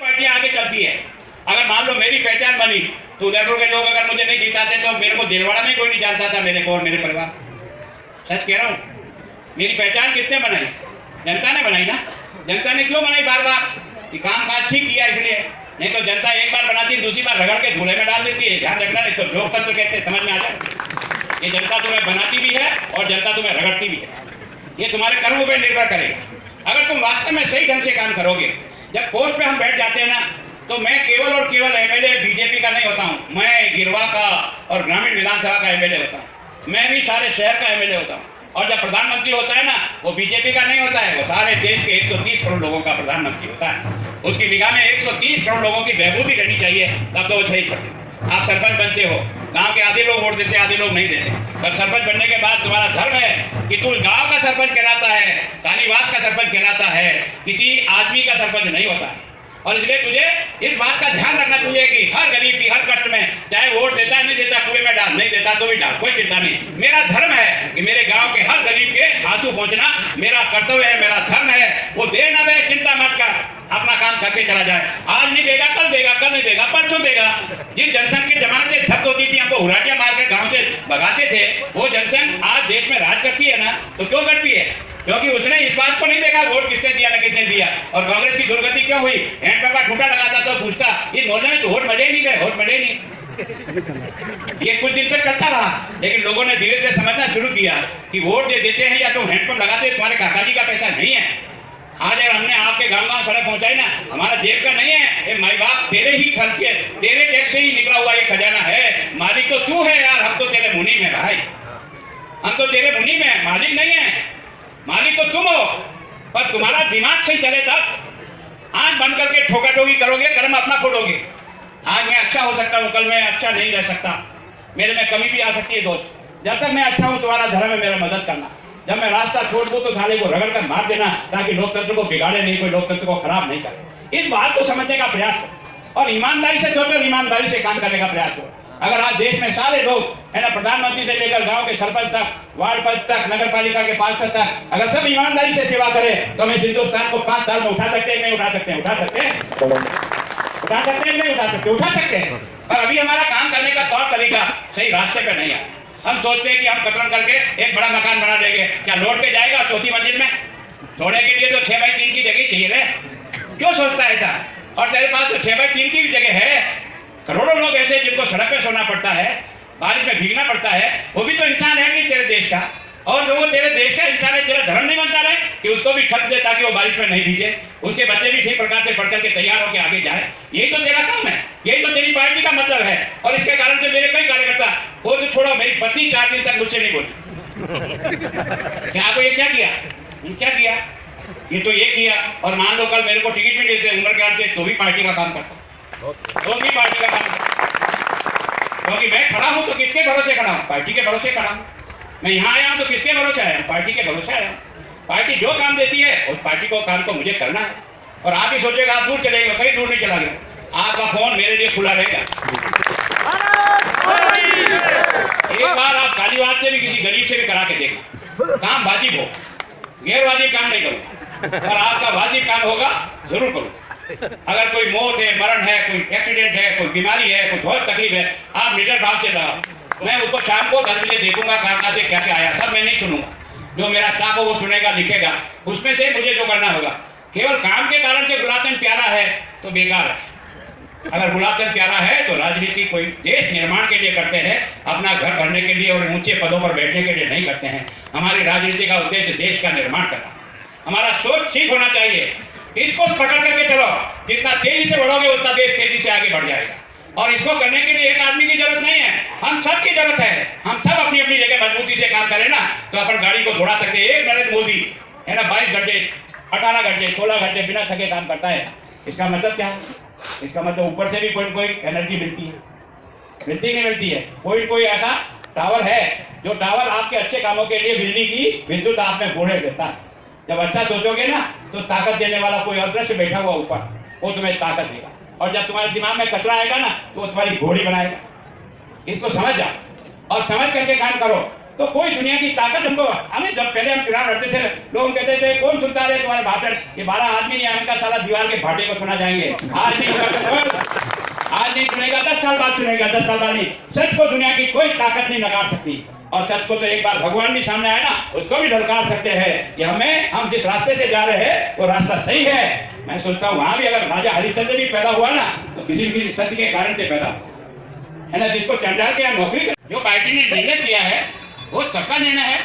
पार्टियां आगे चलती है। अगर मान लो मेरी पहचान बनी तो उदयपुर के लोग अगर मुझे नहीं जिताते तो मेरे को दिलवाड़ा में कोई नहीं जानता था, मेरे को और मेरे परिवार। सच कह रहा हूँ। मेरी पहचान किसने बनाई? जनता ने बनाई ना। जनता ने क्यों बनाई? बार बार कि काम काज ठीक किया इसलिए। नहीं तो जनता एक बार बनाती है, दूसरी बार रगड़ के धूले में डाल देती है। ध्यान रखना, इसको लोकतंत्र कहते हैं, समझ में आ जाए। ये जनता तुम्हें बनाती भी है और जनता तुम्हें रगड़ती भी है। ये तुम्हारे कर्मों पर निर्भर करेगा। अगर तुम वास्तव में सही ढंग से काम करोगे, जब पोस्ट पे हम बैठ जाते हैं ना तो मैं केवल और केवल एमएलए बीजेपी का नहीं होता हूँ, मैं गिरवा का और ग्रामीण विधानसभा का एमएलए होता हूँ। मैं भी सारे शहर का एमएलए होता हूँ। और जब प्रधानमंत्री होता है ना, वो बीजेपी का नहीं होता है, वो सारे देश के 130 करोड़ लोगों का प्रधानमंत्री होता है। उसकी निगाह में 130 करोड़ लोगों की बहबूदी रहनी चाहिए, तब तो वो सही करते। आप सरपंच बनते हो, गांव के आधे लोग वोट देते, आधे लोग नहीं देते, पर सरपंच बनने के बाद तुम्हारा धर्म है कि तू गांव का सरपंच कहलाता है, कालीवास का सरपंच कहलाता है, किसी आदमी का सरपंच नहीं होता है। और इसलिए तुझे इस बात का ध्यान रखना चाहिए कि हर गरीब की हर कष्ट में, चाहे वोट देता है नहीं देता, कुएं में डाल, नहीं देता तो भी डाल, कोई चिंता नहीं। मेरा धर्म है कि मेरे गांव के हर गरीब के आंसू पहुंचना मेरा कर्तव्य है, मेरा धर्म है। वो दे ना दे चिंता मत कर, अपना काम करके चला जाए। आज नहीं देगा कल देगा, कल नहीं देगा परसों देगा। जिस जनसंघ की जमानत से धप होती थी, हमको हुराटियां मार के गाँव से भगाते थे, वो जनसंघ आज देश में राज करती है ना, तो क्यों करती है? क्योंकि उसने इस बात को नहीं देखा वोट किसने दिया ना किसने दिया। और कांग्रेस की दुर्गति क्यों हुई? हैंड पंप का ठूठा लगाता तो पूछता, ये मोहल्ले में तो वोट मिले नहीं गए, वोट मिले नहीं। ये कुछ दिन तक चलता रहा, लेकिन लोगों ने धीरे धीरे समझना शुरू किया कि वोट जो देते हैं या तो हैंडपंप लगाते हैं, तुम्हारे काका जी का पैसा नहीं है। आज अगर हमने आपके गांव सड़क पहुंचाई ना, हमारा जेब का नहीं है, ये माई बाप तेरे ही खर्च के, तेरे टैक्स से ही निकला हुआ ये खजाना है। मालिक तो तू है यार, हम तो तेरे मुनी में भाई, हम तो तेरे मुनी में, मालिक नहीं है। मालिक तो तुम हो, पर तुम्हारा दिमाग सही चले तक आँख बंद करके ठोका ठोकी करोगे, कर्म अपना फोड़ोगे। आज मैं अच्छा हो सकता हूँ, कल मैं अच्छा नहीं रह सकता, मेरे में कमी भी आ सकती है दोस्त। जब तक मैं अच्छा हूँ तुम्हारा धर्म है मेरा मदद करना। जब मैं रास्ता छोड़ दूँ तो थाले को रगड़ कर मार देना, ताकि लोकतंत्र को बिगाड़े नहीं, कोई लोकतंत्र को खराब नहीं करे। इस बात को समझने का प्रयास करो और ईमानदारी से सोचो, ईमानदारी से काम करने का प्रयास करो। अगर आज देश में सारे लोग है ना, प्रधानमंत्री से लेकर गांव के सरपंच तक, वार्ड पंच तक, नगर पालिका के पार्षद तक, अगर सब ईमानदारी से सेवा करें तो हम इस हिंदुस्तान को 5 साल में उठा सकते हैं। नहीं उठा सकते हैं? उठा सकते हैं? उठा सकते हैं? नहीं उठा सकते? उठा सकते हैं। और अभी हमारा काम करने का तौर तरीका सही रास्ते पर नहीं है। हम सोचते हैं कि हम कतरन करके एक बड़ा मकान बना देंगे, क्या लौट के जाएगा चौथी मंजिल में? सोने के लिए तो 6x3 की जगह चाहिए रे। क्यों सोचता है ऐसा? और तेरे पास तो 6x3 की भी जगह है। करोड़ों लोग ऐसे जिनको सड़क पे सोना पड़ता है, बारिश में भीगना पड़ता है, वो भी तो इंसान है नहीं तेरे देश का। और जो वो तेरे देश का इंसान है, तेरा धर्म नहीं बनता रहे कि उसको भी छत दे ताकि वो बारिश में नहीं भीगे, उसके बच्चे भी ठीक प्रकार से पढ़ करके तैयार होकर आगे जाए। यही तो तेरा काम है, यही तो तेरी पार्टी का मतलब है। और इसके कारण से मेरे कई कार्यकर्ता, वो तो छोड़ो, मेरी पत्नी 4 दिन तक मुझसे नहीं बोली। क्या आपको ये क्या किया? क्या किया? ये तो ये किया। और मान लो कल मेरे को टिकट भी देते उम्र के आते, तो भी पार्टी का काम करता, तो भी पार्टी का काम करता। क्योंकि मैं खड़ा हूँ तो किसके भरोसे खड़ा हूँ? पार्टी के भरोसे खड़ा हूँ। मैं यहाँ आया हूँ तो किसके भरोसे आया हूँ? पार्टी के भरोसे आया हूँ। पार्टी जो काम देती है उस पार्टी को काम को मुझे करना है। और आप ही सोचेगा आप दूर चले गए, कहीं दूर नहीं चला गया। आपका फोन मेरे लिए खुला रहेगा। एक बार आप कालीवाद से भी, किसी गरीब से भी करा के देखना, काम वाजिब हो, गैर वाजिब काम नहीं करूँगा। और आपका वाजिब काम होगा जरूर करूँगा। अगर कोई मौत है, मरण है, कोई एक्सीडेंट है, कोई बीमारी है, कोई बहुत तकलीफ है, आप निडर भाव से रहो। मैं उसको शाम को 10 बजे देखूंगा कहाँ से क्या क्या आया, सब मैं नहीं सुनूंगा। जो मेरा स्टाफ हो वो सुनेगा, लिखेगा, उसमें से मुझे जो करना होगा। केवल काम के कारण से गुलाब चंद प्यारा है तो बेकार है। अगर गुलाब चंद प्यारा है तो राजनीति कोई देश निर्माण के लिए करते हैं, अपना घर भरने के लिए और ऊंचे पदों पर बैठने के लिए नहीं करते हैं। हमारी राजनीति का उद्देश्य देश का निर्माण करना। हमारा सोच ठीक होना चाहिए, इसको पकड़ करके चलो। जितना तेजी से बढ़ोगे उतना देश तेजी से आगे बढ़ जाएगा। और इसको करने के लिए एक आदमी की जरूरत नहीं है, हम सब की जरूरत है। हम सब अपनी अपनी जगह मजबूती से काम करें ना तो अपन गाड़ी को दौड़ा सकते हैं। एक नरेंद्र मोदी है ना 22 घंटे, 18 घंटे, 16 घंटे बिना थके काम करता है। इसका मतलब क्या है? इसका मतलब ऊपर से भी कोई एनर्जी मिलती है, मिलती नहीं मिलती है। कोई ऐसा टावर है जो टावर आपके अच्छे कामों के लिए बिजली की विद्युत आप में बोले देता है। जब अच्छा सोचोगे ना तो ताकत देने वाला कोई अदृश्य बैठा हुआ ऊपर, वो तुम्हें ताकत देगा। और जब तुम्हारे दिमाग में कचरा आएगा ना तो वो तुम्हारी घोड़ी बनाएगा। इसको समझ जाओ और समझ करके काम करो तो कोई दुनिया की ताकत हमको। हमें जब पहले हम चुनाव लड़ते थे, लोग कहते थे कौन सुनता रहे तुम्हारे भाषण, ये 12 आदमी नहीं, उनका साला दीवार के भाटे को सुना जाएंगे। आज नहीं होगा, आज नहीं सुनेगा, 10 साल बाद सुनेगा, 10 साल बाद नहीं। सच को दुनिया की कोई ताकत नहीं नकार सकती। और सच को तो एक बार भगवान भी सामने आए ना, उसको भी ढलकार सकते हैं कि हम जिस रास्ते से जा रहे हैं वो रास्ता सही है। मैं सोचता हूँ वहां भी अगर राजा हरिश्चंद्र भी पैदा हुआ ना तो किसी न किसी सत्य के कारण से पैदा है ना। जिसको चंडाल के यहाँ नौकरी, जो पार्टी ने निर्णय किया है वो सबका निर्णय है,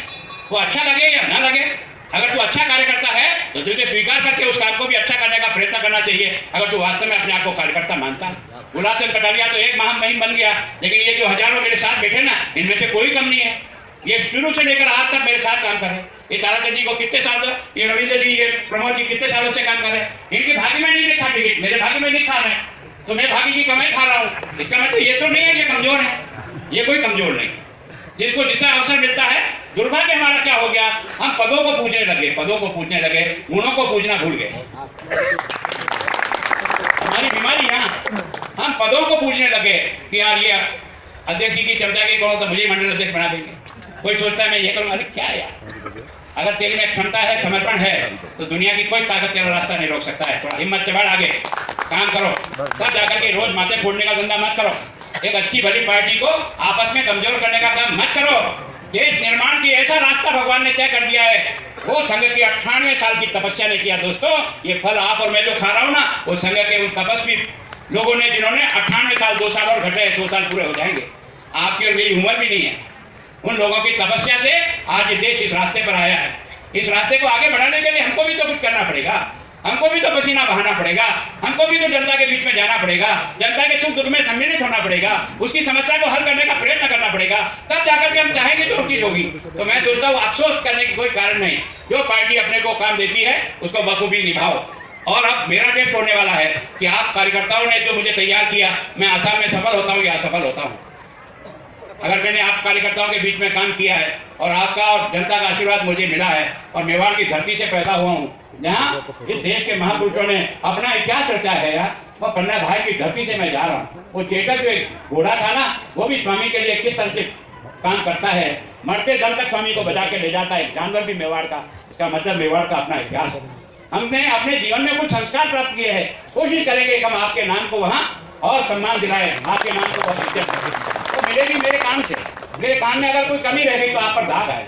वो अच्छा लगे या ना लगे। अगर तू अच्छा कार्यकर्ता है तो तुझे स्वीकार करके उस काम को भी अच्छा करने का प्रयत्न करना चाहिए, अगर तू वास्तव में अपने आप को कार्यकर्ता मानता है। गुलाब चंद कटारिया तो एक महामहिम बन गया, लेकिन ये जो हजारों मेरे साथ बैठे ना, इनमें से कोई कम नहीं है। ये शुरू से लेकर आज तक मेरे साथ काम कर रहे हैं। ये ताराचंद जी को कितने साल, ये रविंद्र जी, ये प्रमोद जी कितने सालों से काम कर रहे हैं। इनके भाग्य में नहीं लिखा टिकट, मेरे भाग्य में लिखा मैं, तो मैं भाग्य की कमाई खा रहा हूँ। इसका मतलब ये तो नहीं है कि कमजोर है, ये कोई कमजोर नहीं। जिसको जितना अवसर मिलता है, दुर्भाग्य हमारा क्या हो गया, हम पदों को पूछने लगे, पदों को पूछने लगे, गुणों को पूछना भूल गए। हमारी बीमारी यहाँ, हम पदों को पूछने लगे कि यार ये अध्यक्ष जी की चर्चा की करो तो मुझे मंडल अध्यक्ष बना देंगे। कोई सोचता है मैं ये करूँ, अरे क्या यार, अगर तेरी में क्षमता है, समर्पण है तो दुनिया की कोई ताकत तेरा रास्ता नहीं रोक सकता है। थोड़ा हिम्मत से बढ़ आगे काम करो, तब जाकर के रोज माथे फोड़ने का धंधा मत करो। एक अच्छी भली पार्टी को आपस में कमजोर करने का काम मत करो। देश निर्माण की ऐसा रास्ता भगवान ने तय कर दिया है, वो संघ की 98 साल की तपस्या ने किया। दोस्तों, ये फल आप और मैं जो खा रहा हूँ ना, वो संघ के उन तपस्वी लोगों ने जिन्होंने 98 साल 2 साल और घटे 2 साल पूरे हो जाएंगे, आपकी और मेरी उम्र भी नहीं है, उन लोगों की तपस्या से आज ये देश इस रास्ते पर आया है। इस रास्ते को आगे बढ़ाने के लिए हमको भी तो कुछ करना पड़ेगा, हमको भी तो पसीना बहाना पड़ेगा, हमको भी तो जनता के बीच में जाना पड़ेगा, जनता के सुख दुख में सम्मिलित होना पड़ेगा, उसकी समस्या को हल करने का प्रयत्न करना पड़ेगा, तब जाकर के हम चाहेंगे तो चीज होगी। तो मैं सोचता हूँ अफसोस करने की कोई कारण नहीं, जो पार्टी अपने को काम देती है उसको बखूबी निभाओ। और अब मेरा टेस्ट होने वाला है कि आप कार्यकर्ताओं ने जो मुझे तैयार किया, मैं आसाम में सफल होता हूँ या असफल होता हूँ। अगर मैंने आप कार्यकर्ताओं के बीच में काम किया है और आपका और जनता का आशीर्वाद मुझे मिला है और मेवाड़ की धरती से पैदा हुआ हूँ, जहाँ इस देश के महापुरुषों ने अपना इतिहास रचा है यार, वो पन्ना भाई की धरती से मैं जा रहा हूँ। वो चेतक जो एक घोड़ा था ना, वो भी स्वामी के लिए किस तरह से काम करता है, मरते दम तक स्वामी को बचा के ले जाता है, जानवर भी मेवाड़ का। इसका मतलब मेवाड़ का अपना इतिहास है। हमने अपने जीवन में कुछ संस्कार प्राप्त किए हैं, कोशिश करेंगे कि हम आपके नाम को वहाँ और सम्मान दिलाए, आपके नाम को बहुत इज्जत करें। तो मिलेगी मेरे काम से, मेरे काम में अगर कोई कमी रह गई तो आप पर दाग आए,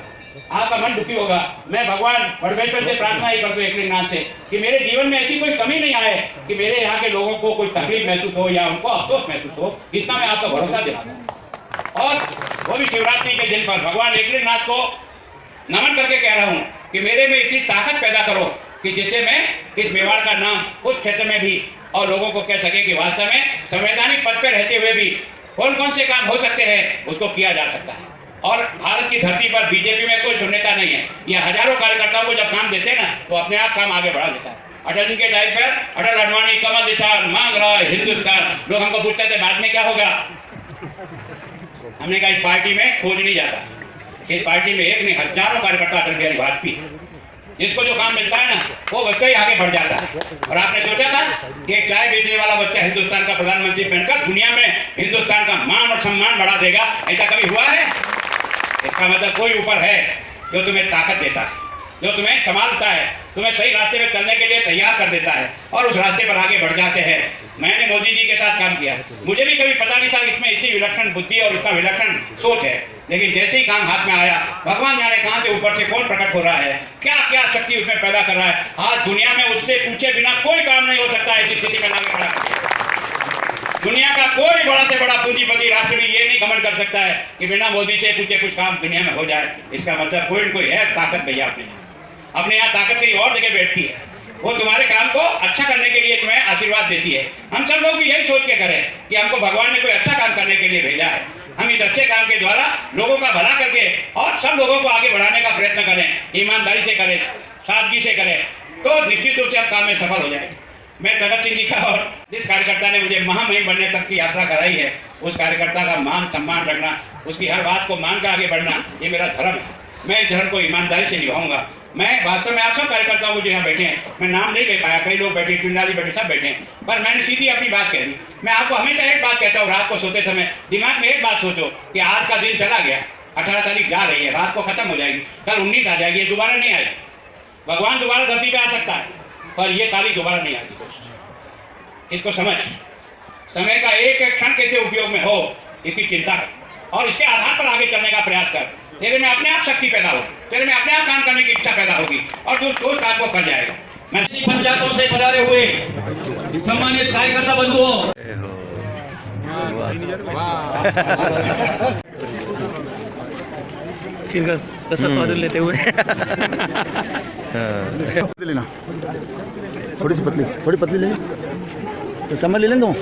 आपका मन दुखी होगा। मैं भगवान परमेश्वर से प्रार्थना ही करता हूँ एकलिंगनाथ से कि मेरे जीवन में ऐसी कोई कमी नहीं आए कि मेरे यहाँ के लोगों को कोई तकलीफ महसूस हो या उनको अफसोस महसूस हो। इतना मैं आपका भरोसा दिलाता हूँ। और वो भी शिवरात्रि के दिन पर भगवान एकलिंगनाथ को नमन करके कह रहा हूँ कि मेरे में इतनी ताकत पैदा करो कि जिससे मैं इस मेवाड़ का नाम उस क्षेत्र में भी और लोगों को कह सके कि वास्तव में संवैधानिक पद पर रहते हुए भी कौन कौन से काम हो सकते हैं उसको किया जा सकता है। और भारत की धरती पर बीजेपी में कोई शून्यता नहीं है, ये हजारों कार्यकर्ताओं को जब काम देते हैं ना तो अपने आप काम आगे बढ़ा देता है। अटल जी के टाइम पर अटल अडवाणी कमल निशान मांग रहा है हिंदुस्तान, लोग हमको पूछते थे बाद में क्या होगा, हमने कहा इस पार्टी में खोज नहीं जाता, इस पार्टी में एक नहीं हजारों कार्यकर्ता अटल बिहारी वाजपेयी, जिसको जो काम मिलता है ना वो बच्चा ही आगे बढ़ जाता है। और आपने सोचा था कि चाय बेचने वाला बच्चा हिंदुस्तान का प्रधानमंत्री बनकर दुनिया में हिंदुस्तान का मान और सम्मान बढ़ा देगा, ऐसा कभी हुआ है? इसका मतलब कोई ऊपर है जो तुम्हें ताकत देता है, जो तुम्हें संभालता है, तुम्हें सही रास्ते में चलने के लिए तैयार कर देता है और उस रास्ते पर आगे बढ़ जाते हैं। मैंने मोदी जी के साथ काम किया, मुझे भी कभी पता नहीं था इसमें इतनी विलक्षण बुद्धि और इतना विलक्षण सोच है, लेकिन जैसे ही काम हाथ में आया भगवान जाने कहाँ से ऊपर से कौन प्रकट हो रहा है, क्या क्या शक्ति उसमें पैदा कर रहा है। आज दुनिया में उससे पूछे बिना कोई काम नहीं हो सकता है, स्थिति में आगे बढ़ा सकते। दुनिया का कोई बड़ा से बड़ा पूंजीपति राष्ट्र भी ये नहीं घमंड कर सकता है कि बिना मोदी से पूछे कुछ काम दुनिया में हो जाए। इसका मतलब कोई न कोई है ताकत भैया अपने यहाँ ताकत कहीं और जगह बैठती है, वो तुम्हारे काम को अच्छा करने के लिए तुम्हें आशीर्वाद देती है। हम सब लोग भी यही सोच के करें कि हमको भगवान ने कोई अच्छा काम करने के लिए भेजा है, हम इस अच्छे काम के द्वारा लोगों का भला करके और सब लोगों को आगे बढ़ाने का प्रयत्न करें, ईमानदारी से करें, सादगी से करें, तो निश्चित रूप से हम काम में सफल हो जाएंगे। मैं भगत सिंह जी का और जिस कार्यकर्ता ने मुझे महामहिम बनने तक की यात्रा कराई है, उस कार्यकर्ता का मान सम्मान रखना, उसकी हर बात को मान कर आगे बढ़ना, ये मेरा धर्म है। मैं इस धर्म को ईमानदारी से निभाऊंगा। मैं वास्तव में आप सब कार्यकर्ताओं को जो यहाँ बैठे हैं, मैं नाम नहीं ले पाया, कई लोग बैठे, चुनाली बैठे, सब बैठे हैं, पर मैंने सीधी अपनी बात कह दी। मैं आपको हमेशा एक बात कहता हूँ, रात को सोते समय दिमाग में एक बात सोचो कि आज का दिन चला गया, 18 तारीख जा रही है, रात को खत्म हो जाएगी, कल 19 आ जाएगी, दोबारा नहीं आएगी। भगवान दोबारा धरती पे आ सकता है, पर ये तारीख दोबारा नहीं आती। इसको समझ, समय का एक एक क्षण कैसे उपयोग में हो इसकी चिंता कर और इसके आधार पर आगे चलने का प्रयास कर। तेरे में अपने आप शक्ति पैदा होगी, तेरे में अपने आप काम करने की इच्छा पैदा होगी और तू उस काम को कर जाएगा। मैं पंचायतों से पधारे हुए सम्मानित कार्यकर्ता बंधुओं, स्वाद लेते हुए लेना थोड़ी सी पतली, थोड़ी पतली लेंगे तो चम्मच ले लेंगे।